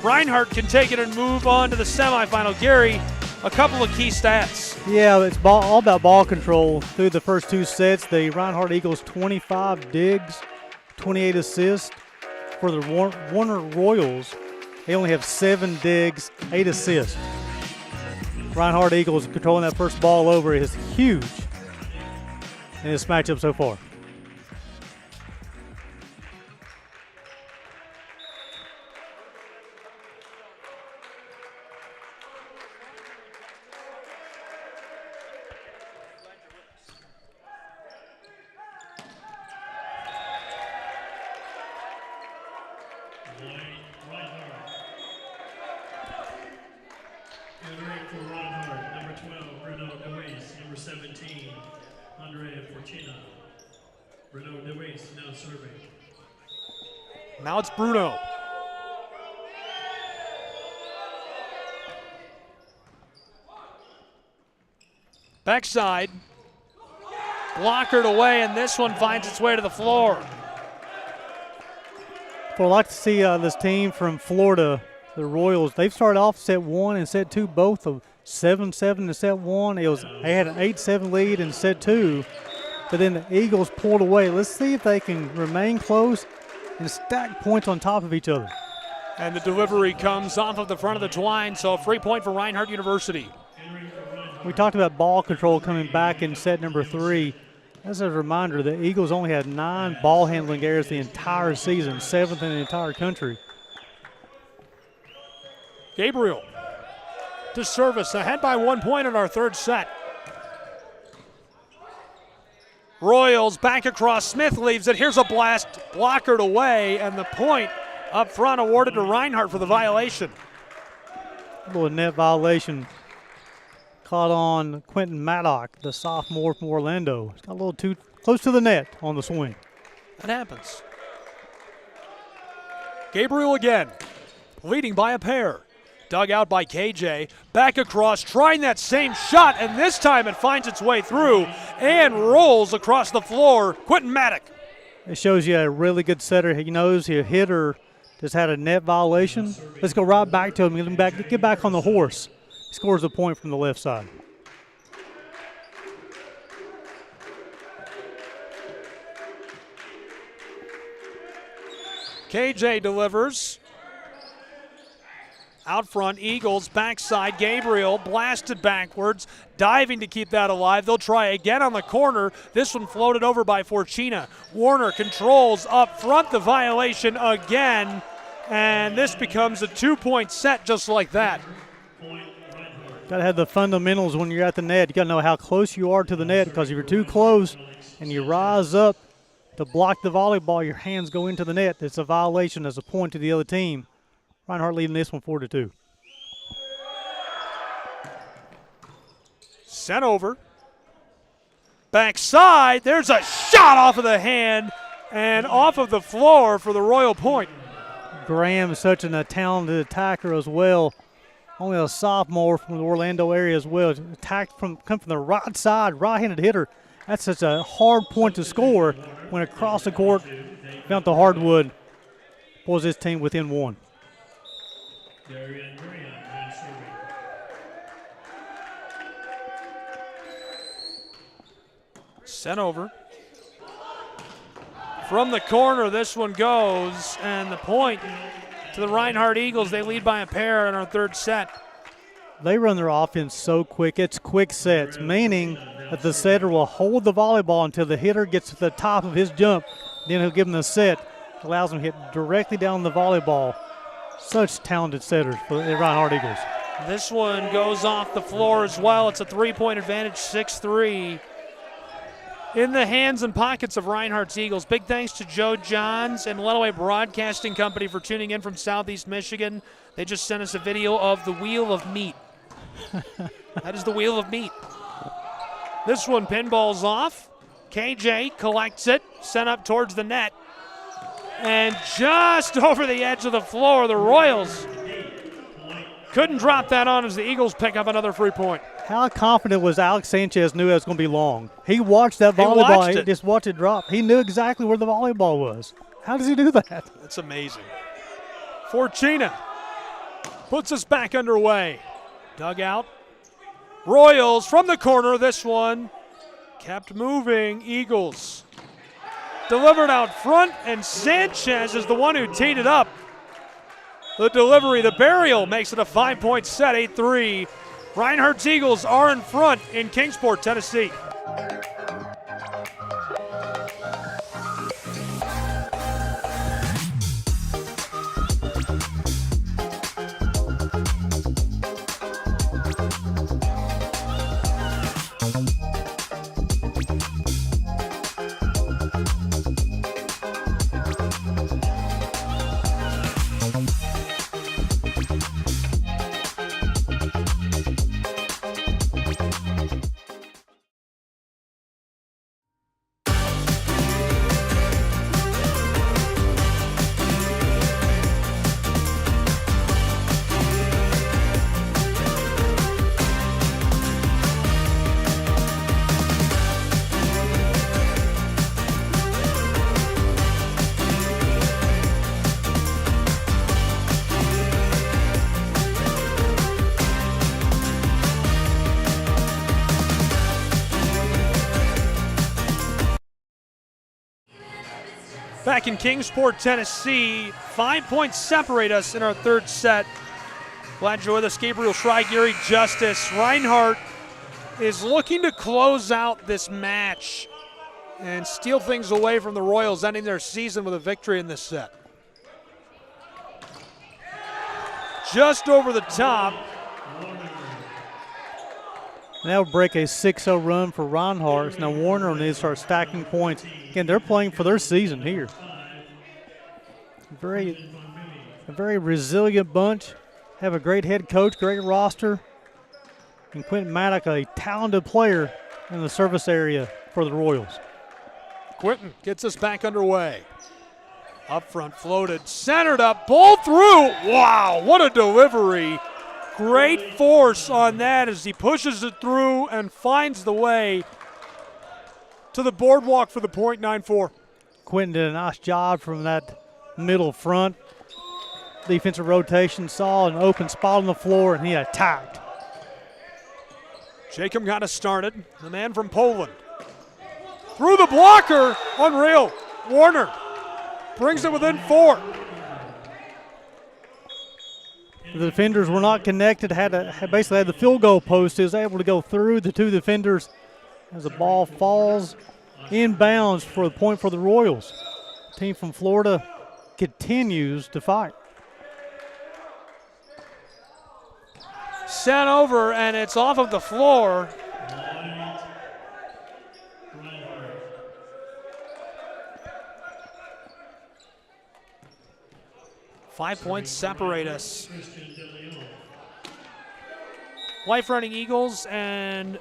Reinhardt can take it and move on to the semifinal. Gary, a couple of key stats. Yeah, it's all about ball control through the first 2 sets. The Reinhardt Eagles 25 digs, 28 assists. For the Warner Royals, they only have 7 digs, 8 assists. Reinhardt Eagles controlling that first ball over is huge in this matchup so far. Now it's Bruno. Backside. Blockered away, and this one finds its way to the floor. Well, I'd like to see this team from Florida, the Royals. They've started off set 1 and set 2, both of 7-7 in set 1. They had an 8-7 lead in set 2, but then the Eagles pulled away. Let's see if they can remain close and stack points on top of each other. And the delivery comes off of the front of the twine, so a free point for Reinhardt University. We talked about ball control coming back in set number 3. As a reminder, the Eagles only had 9 ball handling errors the entire season, 7th in the entire country. Gabriel to service, ahead by 1 point in our third set. Royals back across, Smith leaves it. Here's a blast, blockered away, and the point up front awarded to Reinhardt for the violation. A little net violation caught on Quentin Maddock, the sophomore from Orlando. He's got a little too close to the net on the swing. That happens. Gabriel again, leading by a pair. Dug out by KJ, back across, trying that same shot, and this time it finds its way through and rolls across the floor. Quentin Maddock. It shows you a really good setter. He knows his hitter just had a net violation. Let's go right back to him and get back on the horse. He scores a point from the left side. KJ delivers. Out front, Eagles, backside, Gabriel blasted backwards, diving to keep that alive. They'll try again on the corner. This one floated over by Fortuna. Warner controls up front, the violation again, and this becomes a 2-point set just like that. Got to have the fundamentals when you're at the net. You got to know how close you are to the net, because if you're too close and you rise up to block the volleyball, your hands go into the net. It's a violation as a point to the other team. Reinhardt leading this one 4-2. Sent over. Backside, there's a shot off of the hand and off of the floor for the Royal point. Graham is such a talented attacker as well. Only a sophomore from the Orlando area as well. Come from the right side, right-handed hitter. That's such a hard point to score when across the court, down the hardwood, pulls his team within 1. Sent over. From the corner, this one goes, and the point to the Reinhardt Eagles. They lead by a pair in our third set. They run their offense so quick. It's quick sets, meaning that the setter will hold the volleyball until the hitter gets to the top of his jump. Then he'll give them the set. Allows them to hit directly down the volleyball. Such talented setters for the Reinhardt Eagles. This one goes off the floor as well. It's a 3-point advantage, 6-3. In the hands and pockets of Reinhardt's Eagles. Big thanks to Joe Johns and Lenawee Broadcasting Company for tuning in from Southeast Michigan. They just sent us a video of the wheel of meat. That is the wheel of meat. This one pinballs off. KJ collects it, sent up towards the net. And just over the edge of the floor, the Royals couldn't drop that on as the Eagles pick up another free point. How confident was Alex Sanchez knew it was going to be long? He watched that volleyball. watched it. Just watched it drop. He knew exactly where the volleyball was. How does he do that? That's amazing. Fortuna puts us back underway. Dugout. Royals from the corner. This one kept moving. Eagles delivered out front, and Sanchez is the one who teed it up. The delivery, the burial makes it a 5-point set, 8-3. Reinhardt's Eagles are in front in Kingsport, Tennessee. Back in Kingsport, Tennessee, 5 points separate us in our third set. Glad you're with us, Gabriel Schrei, Gary Justice. Reinhardt is looking to close out this match and steal things away from the Royals, ending their season with a victory in this set. Just over the top. That would break a 6-0 run for Reinhardt. Now Warner needs to start stacking points. Again, they're playing for their season here. A very resilient bunch. Have a great head coach, great roster. And Quentin Maddock, a talented player in the service area for the Royals. Quentin gets us back underway. Up front, floated, centered up, pulled through. Wow, what a delivery. Great force on that as he pushes it through and finds the way to the boardwalk for the point, 9-4. Quentin did a nice job from that middle front. Defensive rotation, saw an open spot on the floor, and he attacked. Jacob got us started. The man from Poland. Through the blocker. Unreal. Warner brings it within 4. The defenders were not connected, basically had the field goal post. He was able to go through the two defenders as the ball falls inbounds for the point for the Royals. The team from Florida continues to fight. Sent over, and it's off of the floor. Five points separate us. Life Running Eagles and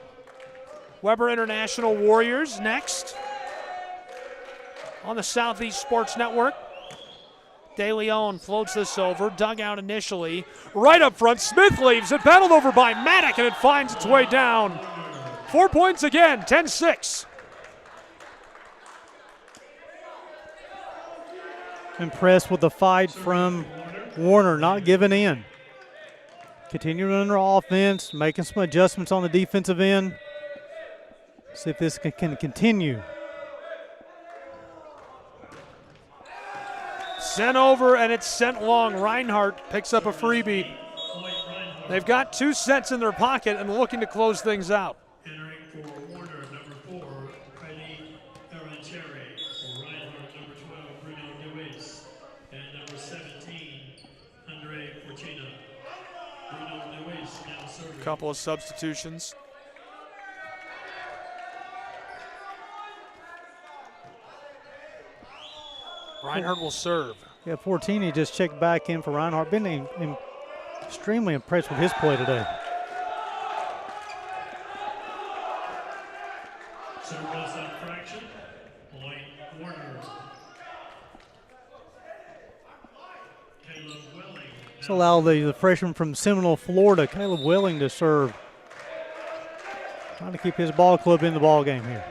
Weber International Warriors next on the Southeast Sports Network. De Leon floats this over, dug out initially. Right up front, Smith leaves it, battled over by Maddock, and it finds its way down. 4 points again, 10-6. Impressed with the fight from Warner, not giving in. Continuing on their offense, making some adjustments on the defensive end. See if this can continue. Sent over, and it's sent long. Reinhardt picks up a freebie. They've got 2 sets in their pocket and looking to close things out. Entering for Warner, number 4, Heidi Aranceri. For Reinhardt, number 12, Bruno Lewis. And number 17, Andre Fortuna. Bruno Lewis now serving. Couple of substitutions. Reinhardt will serve. Yeah, Fortini just checked back in for Reinhardt. Been extremely impressed with his play today. Service infraction, point Warner. Caleb Welling. Let's allow the freshman from Seminole, Florida, Caleb Welling, to serve. Trying to keep his ball club in the ball game here.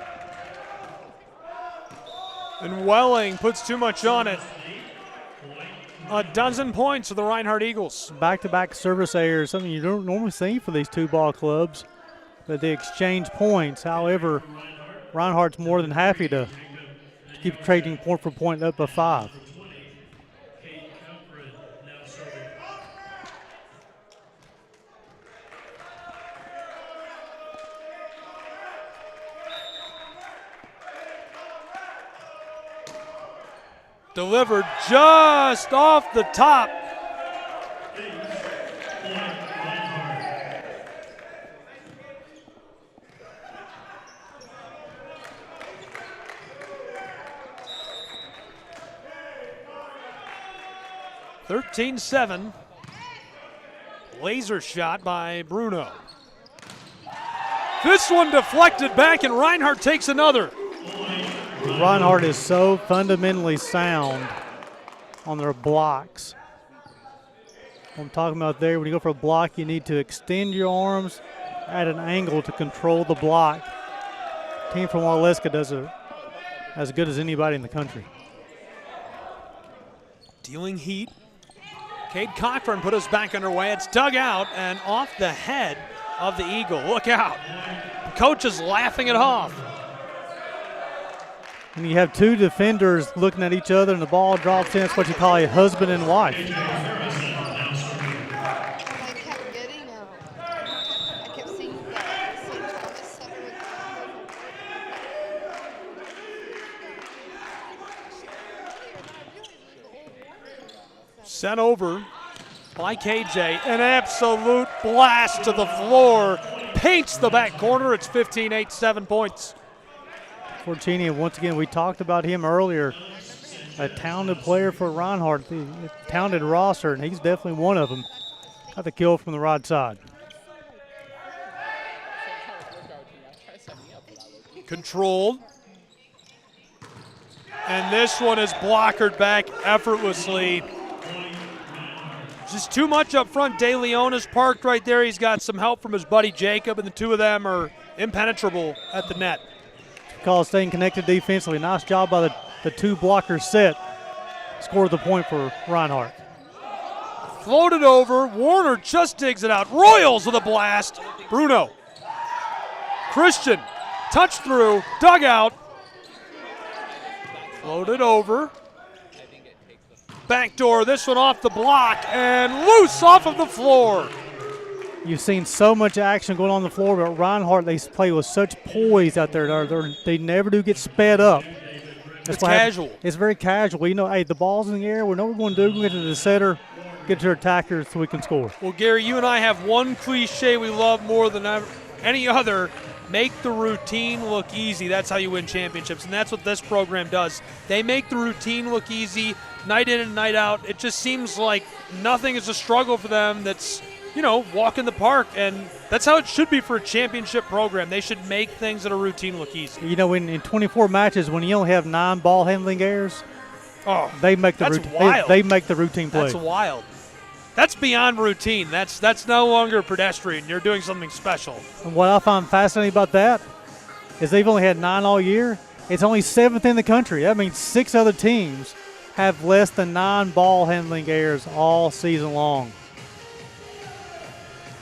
And Welling puts too much on it. A dozen points for the Reinhardt Eagles. Back-to-back service errors, something you don't normally see for these two ball clubs, but they exchange points. However, Reinhardt's more than happy to keep trading point for point up by 5. Delivered just off the top. (13-7). Laser shot by Bruno. This one deflected back, and Reinhardt takes another. Reinhardt is so fundamentally sound on their blocks. What I'm talking about there, when you go for a block, you need to extend your arms at an angle to control the block. Team from Waleska does it as good as anybody in the country. Dealing heat. Cade Cochran put us back underway. It's dug out and off the head of the Eagle. Look out. The coach is laughing it off. And you have two defenders looking at each other and the ball drops in. It's what you call a husband and wife. I kept getting I kept seeing Travis Sutter with Sent over by KJ. An absolute blast to the floor. Paints the back corner. It's 15-8, 7 points. Fortini, once again, we talked about him earlier. A talented player for Reinhardt, the talented roster, and he's definitely one of them. Got the kill from the right side. Controlled. And this one is blockered back effortlessly. Just too much up front. De Leon is parked right there. He's got some help from his buddy Jacob, and the two of them are impenetrable at the net. Call staying connected defensively. Nice job by the two blockers set. Scored the point for Reinhardt. Floated over. Warner just digs it out. Royals with a blast. Bruno. Christian. Touch through. Dug out. Floated over. Backdoor. This one off the block and loose off of the floor. You've seen so much action going on the floor, but Reinhardt, they play with such poise out there. They never do get sped up. It's casual. It's very casual. You know, hey, the ball's in the air. We know what we're going to do. We're going to get to the setter, get to our attacker so we can score. Well, Gary, you and I have one cliche we love more than any other. Make the routine look easy. That's how you win championships, and that's what this program does. They make the routine look easy night in and night out. It just seems like nothing is a struggle for them. That's, you know, walk in the park, and that's how it should be for a championship program. They should make things that are routine look easy. You know, in 24 matches, when you only have 9 ball handling errors, they make the they make the routine play. That's wild. That's beyond routine. That's no longer pedestrian. You're doing something special. And what I find fascinating about that is they've only had 9 all year. It's only 7th in the country. That means 6 other teams have less than 9 ball handling errors all season long.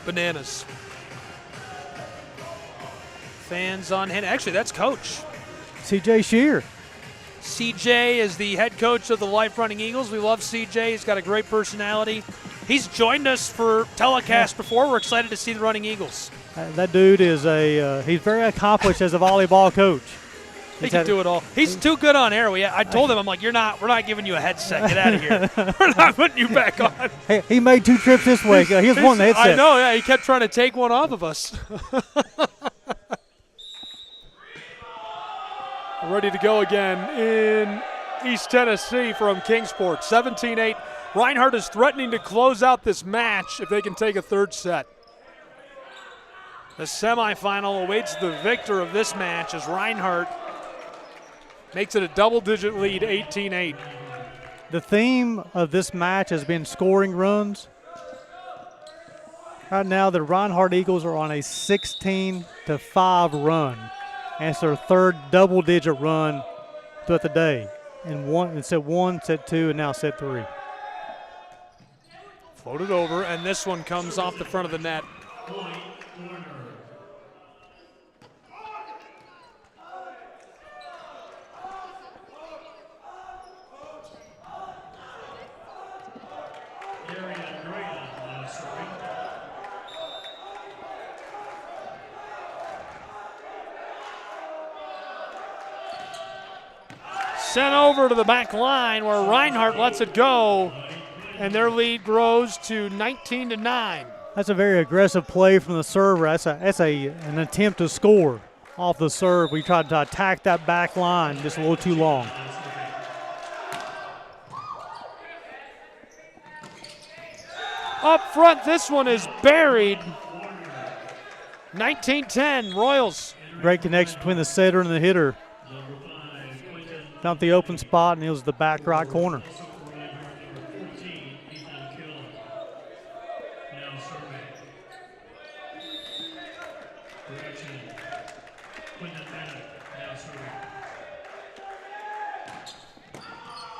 Bananas. Fans on hand. Actually, that's coach. CJ Shear. CJ is the head coach of the Life Running Eagles. We love CJ. He's got a great personality. He's joined us for telecast before. We're excited to see the Running Eagles. That dude is he's very accomplished as a volleyball coach. He can do it all. He's too good on air. I told him, I'm like, we're not giving you a headset. Get out of here. We're not putting you back on. Hey, he made 2 trips this week. He was one the headset. I know, yeah. He kept trying to take one off of us. Ready to go again in East Tennessee from Kingsport. 17-8. Reinhardt is threatening to close out this match if they can take a third set. The semifinal awaits the victor of this match as Reinhardt makes it a double-digit lead, 18-8. The theme of this match has been scoring runs. Right now, the Reinhardt Eagles are on a 16-5 run. And it's their third double-digit run throughout the day. In set 1, set 2, and now set 3. Floated over, and this one comes off the front of the net. Sent over to the back line where Reinhardt lets it go, and their lead grows to 19-9. That's a very aggressive play from the server. That's an attempt to score off the serve. We tried to attack that back line just a little too long. Up front, this one is buried. 19-10, Royals. Great connection between the setter and the hitter. Found the open spot, and it was the back right corner.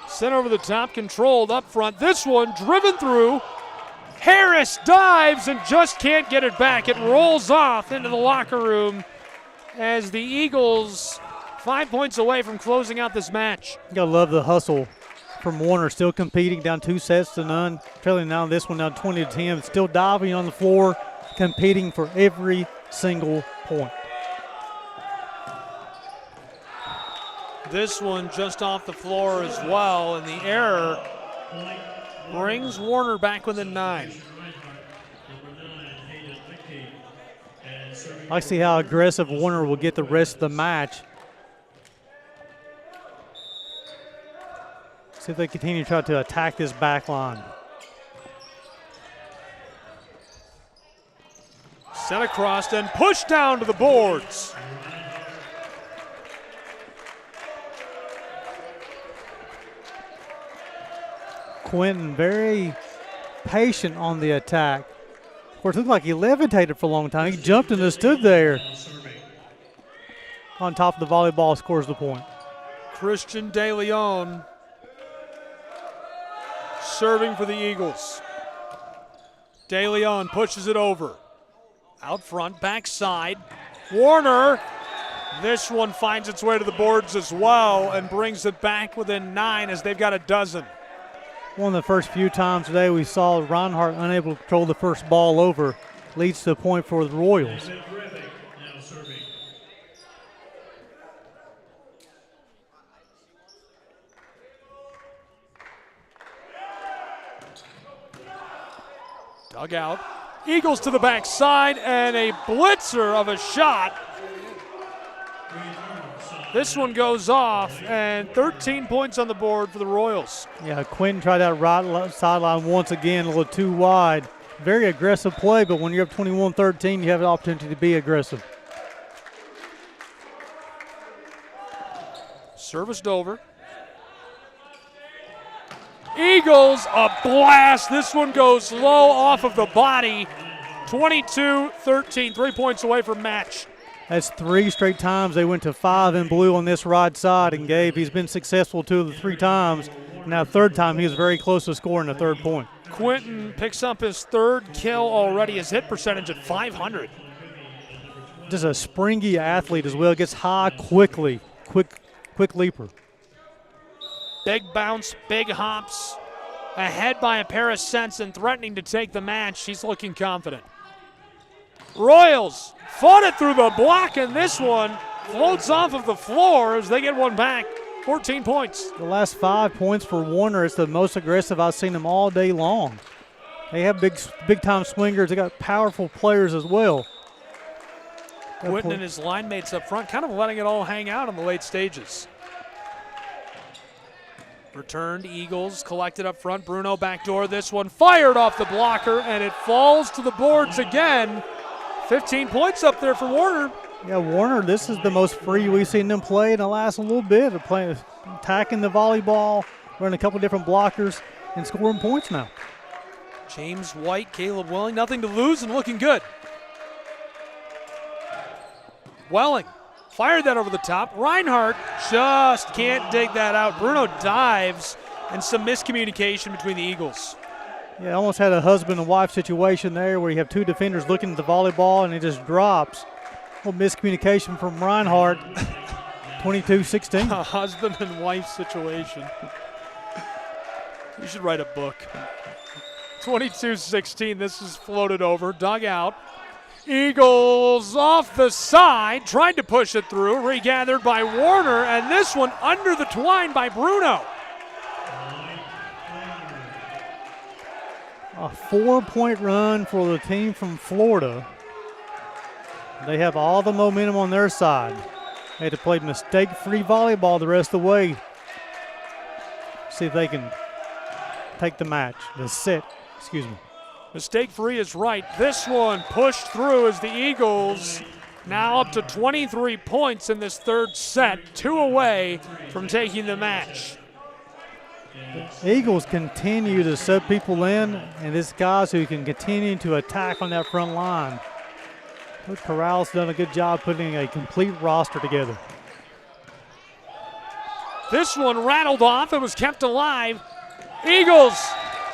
Sent over the top, controlled up front. This one driven through. Harris dives and just can't get it back. It rolls off into the locker room as the Eagles 5 points away from closing out this match. You gotta love the hustle from Warner, still competing, down 2-0, trailing now this one down 20-10, still diving on the floor, competing for every single point. This one just off the floor as well, and the error brings Warner back within 9. I see how aggressive Warner will get the rest of the match. See if they continue to try to attack this back line. Sent across and pushed down to the boards. Quentin very patient on the attack. Of course, it looked like he levitated for a long time. He jumped and just stood there. On top of the volleyball, scores the point. Christian De Leon serving for the Eagles. De Leon pushes it over. Out front, backside. Warner. This one finds its way to the boards as well and brings it back within 9 as they've got a dozen. One of the first few times today we saw Reinhardt unable to control the first ball over. Leads to a point for the Royals. Dug out. Eagles to the backside and a blitzer of a shot. This one goes off, and 13 points on the board for the Royals. Yeah, Quentin tried that right sideline once again, a little too wide. Very aggressive play, but when you're up 21-13, you have an opportunity to be aggressive. Serviced over. Eagles, a blast. This one goes low off of the body. 22-13, 3 points away from match. That's 3 straight times they went to 5 in blue on this right side, and Gabe, he's been successful 2 of the 3 times. Now, third time, he was very close to scoring the third point. Quentin picks up his third kill already, his hit percentage at .500. Just a springy athlete as well, gets high quickly, quick leaper. Big bounce, big hops, ahead by a pair of cents and threatening to take the match. He's looking confident. Royals fought it through the block, and this one floats off of the floor as they get one back. 14 points. The last 5 points for Warner. It's the most aggressive I've seen them all day long. They have big time swingers. They got powerful players as well. Quentin and his line mates up front kind of letting it all hang out in the late stages. Returned Eagles, collected up front. Bruno backdoor. This one fired off the blocker, and it falls to the boards again. 15 points up there for Warner. Yeah, Warner, this is the most free we've seen them play in the last little bit. They're playing, attacking the volleyball, running a couple different blockers, and scoring points now. James White, Caleb Welling, nothing to lose and looking good. Welling fired that over the top. Reinhardt just can't dig that out. Bruno dives, and some miscommunication between the Eagles. Yeah, almost had a husband and wife situation there where you have two defenders looking at the volleyball and it just drops. A little miscommunication from Reinhardt. 22-16. A husband and wife situation. You should write a book. 22-16, this is floated over, dug out. Eagles off the side, tried to push it through, regathered by Warner, and this one under the twine by Bruno. A 4-point run for the team from Florida. They have all the momentum on their side. They had to play mistake-free volleyball the rest of the way. See if they can take the match, the set, excuse me. Mistake-free is right. This one pushed through as the Eagles now up to 23 points in this third set, 2 away from taking the match. The Eagles continue to sub people in, and it's guys who can continue to attack on that front line. Coach Corral's done a good job putting a complete roster together. This one rattled off. It was kept alive. Eagles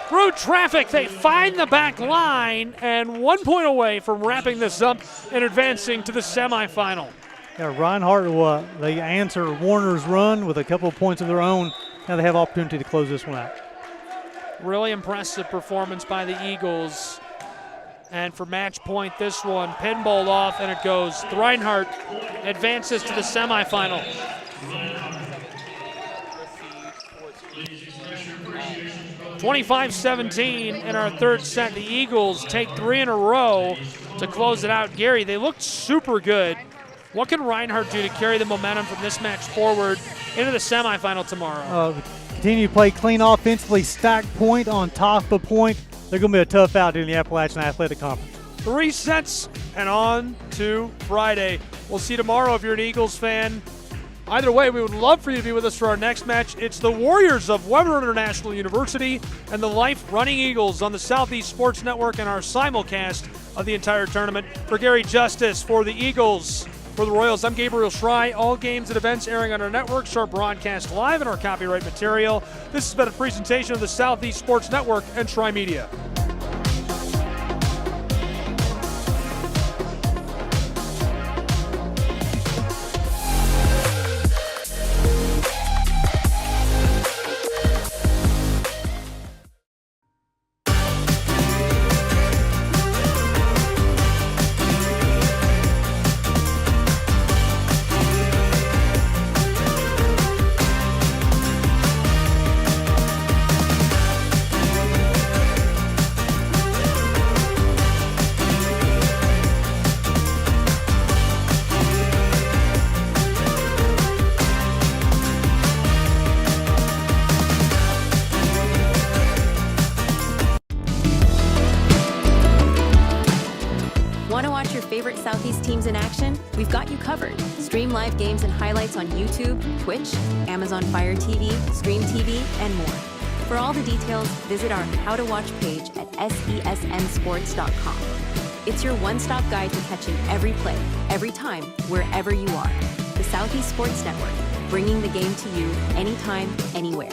through traffic. They find the back line and 1 point away from wrapping this up and advancing to the semifinal. Yeah, Reinhardt, they answer Warner's run with a couple of points of their own. Now they have opportunity to close this one out. Really impressive performance by the Eagles. And for match point, this one pinballed off and it goes. Reinhardt advances to the semifinal. 25-17 in our third set. The Eagles take 3 in a row to close it out. Gary, they looked super good. What can Reinhardt do to carry the momentum from this match forward into the semifinal tomorrow? Continue to play clean offensively, stack point on top of point. They're going to be a tough out in the Appalachian Athletic Conference. 3 sets and on to Friday. We'll see you tomorrow if you're an Eagles fan. Either way, we would love for you to be with us for our next match. It's the Warriors of Weber International University and the Life Running Eagles on the Southeast Sports Network and our simulcast of the entire tournament. For Gary Justice, for the Eagles, for the Royals, I'm Gabriel Schrei. All games and events airing on our networks are broadcast live in our copyright material. This has been a presentation of the Southeast Sports Network and Schrei Media. Southeast teams in action? We've got you covered. Stream live games and highlights on YouTube, Twitch, Amazon Fire TV, Stream TV, and more. For all the details, visit our How to Watch page at sesnsports.com. It's your one-stop guide to catching every play, every time, wherever you are. The Southeast Sports Network, bringing the game to you anytime, anywhere.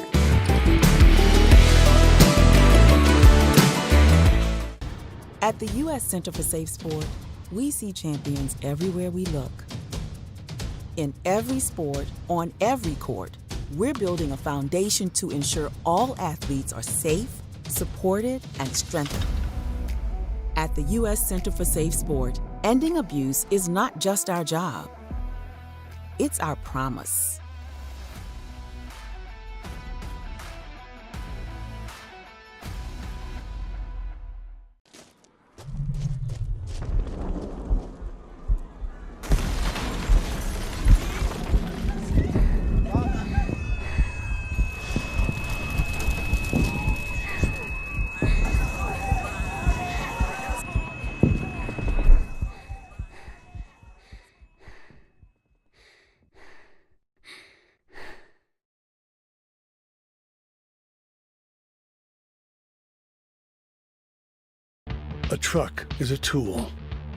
At the U.S. Center for Safe Sport, we see champions everywhere we look. In every sport, on every court, we're building a foundation to ensure all athletes are safe, supported, and strengthened. At the U.S. Center for Safe Sport, ending abuse is not just our job. It's our promise. A truck is a tool,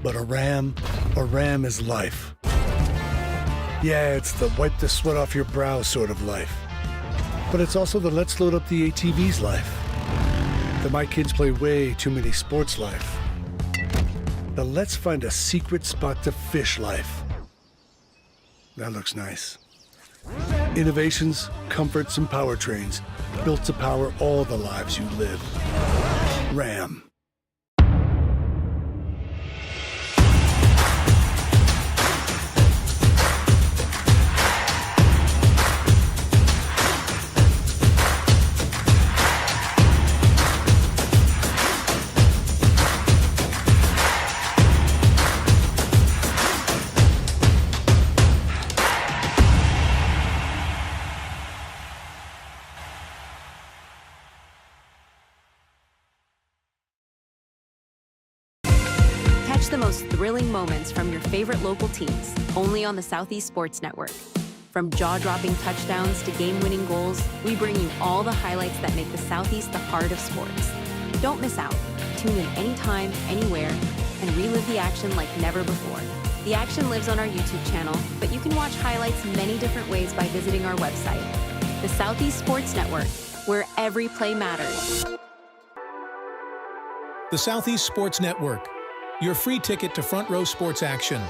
but a Ram is life. Yeah, it's the wipe the sweat off your brow sort of life. But it's also the let's load up the ATV's life. The my kids play way too many sports life. The let's find a secret spot to fish life. That looks nice. Innovations, comforts, and powertrains built to power all the lives you live. Ram. Catch the most thrilling moments from your favorite local teams, only on the Southeast Sports Network. From jaw-dropping touchdowns to game-winning goals, we bring you all the highlights that make the Southeast the heart of sports. Don't miss out. Tune in anytime, anywhere, and relive the action like never before. The action lives on our YouTube channel, but you can watch highlights many different ways by visiting our website. The Southeast Sports Network, where every play matters. The Southeast Sports Network, your free ticket to front row sports action.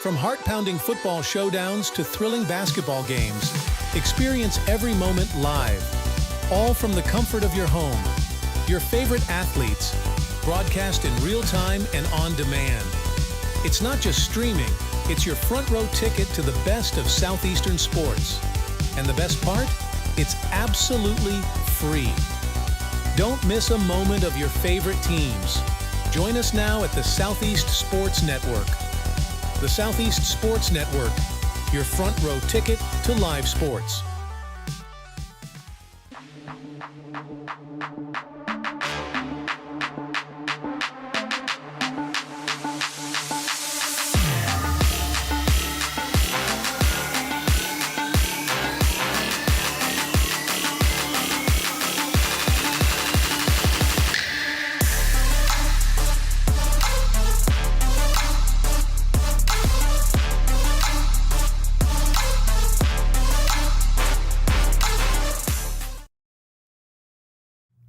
From heart-pounding football showdowns to thrilling basketball games, experience every moment live, all from the comfort of your home. Your favorite athletes, broadcast in real time and on demand. It's not just streaming, it's your front row ticket to the best of Southeastern sports. And the best part? It's absolutely free. Don't miss a moment of your favorite teams. Join us now at the Southeast Sports Network. The Southeast Sports Network, your front row ticket to live sports.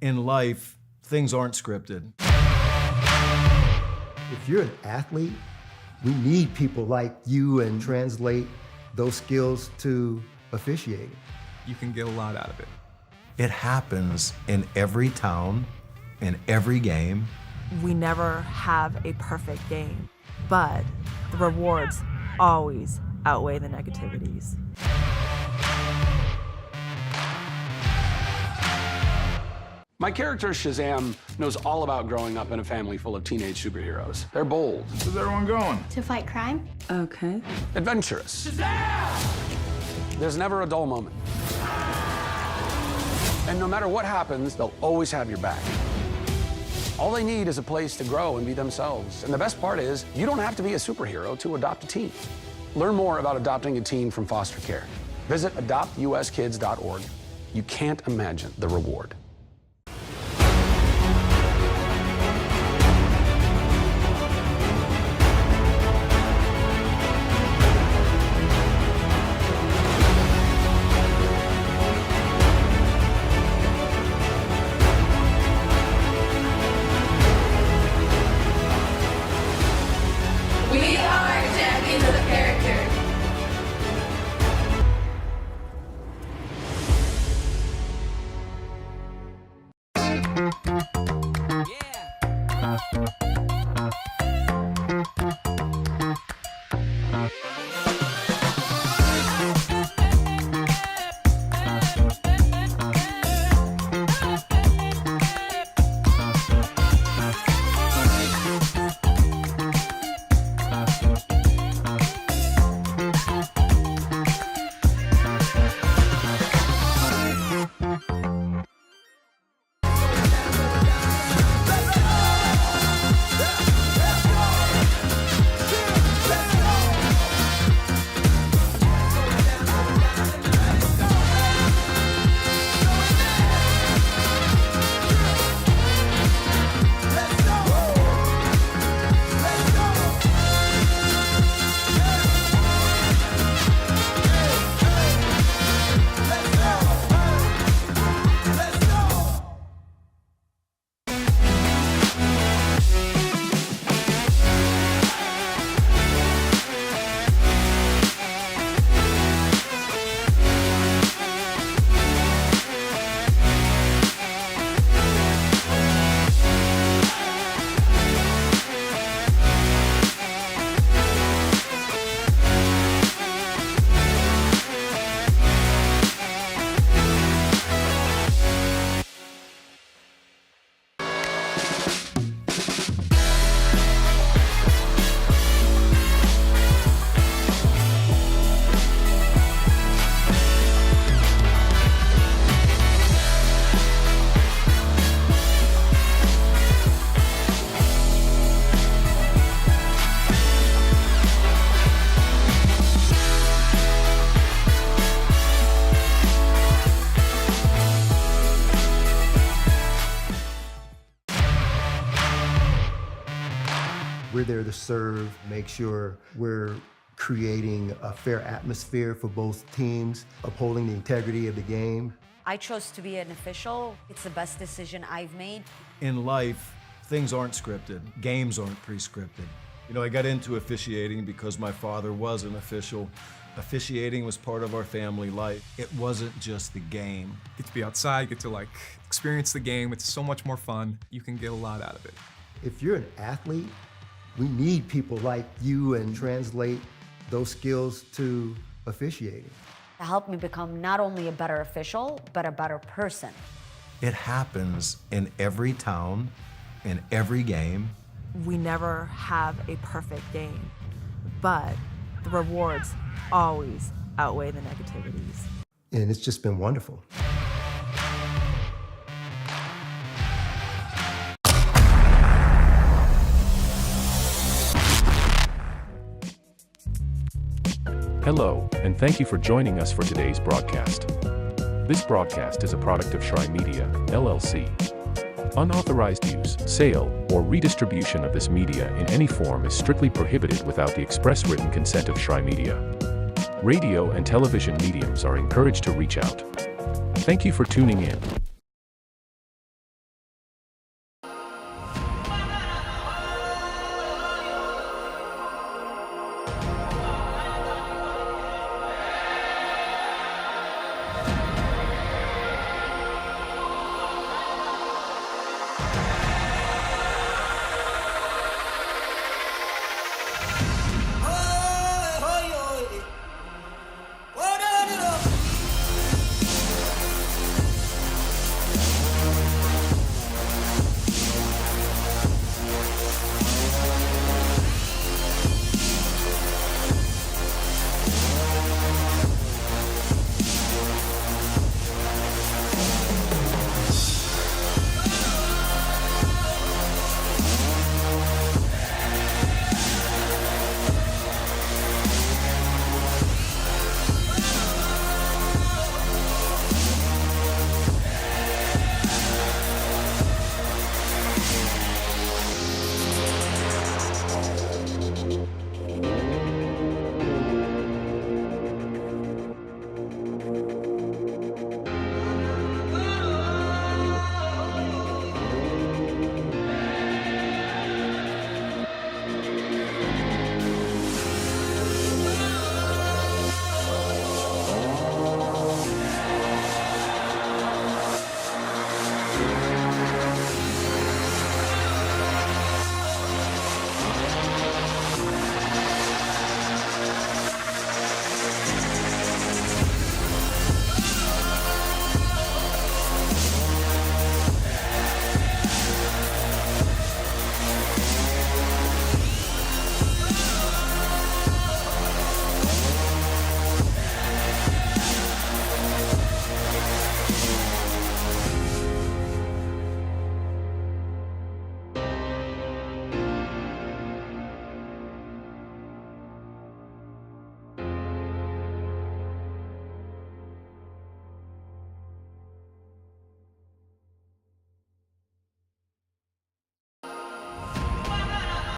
In life, things aren't scripted. If you're an athlete, we need people like you and translate those skills to officiating. You can get a lot out of it. It happens in every town, in every game. We never have a perfect game, but the rewards always outweigh the negativities. My character, Shazam, knows all about growing up in a family full of teenage superheroes. They're bold. Where's everyone going? To fight crime? Okay. Adventurous. Shazam! There's never a dull moment. And no matter what happens, they'll always have your back. All they need is a place to grow and be themselves. And the best part is, you don't have to be a superhero to adopt a teen. Learn more about adopting a teen from foster care. Visit adoptuskids.org. You can't imagine the reward. We're there to serve, make sure we're creating a fair atmosphere for both teams, upholding the integrity of the game. I chose to be an official. It's the best decision I've made. In life, things aren't scripted. Games aren't pre-scripted. You know, I got into officiating because my father was an official. Officiating was part of our family life. It wasn't just the game. Get to be outside, get to experience the game. It's so much more fun. You can get a lot out of it. If you're an athlete, we need people like you and translate those skills to officiating. It helped me become not only a better official, but a better person. It happens in every town, in every game. We never have a perfect game, but the rewards always outweigh the negativities. And it's just been wonderful. Hello, and thank you for joining us for today's broadcast. This broadcast is a product of Shrine Media, LLC. Unauthorized use, sale, or redistribution of this media in any form is strictly prohibited without the express written consent of Shrine Media. Radio and television mediums are encouraged to reach out. Thank you for tuning in.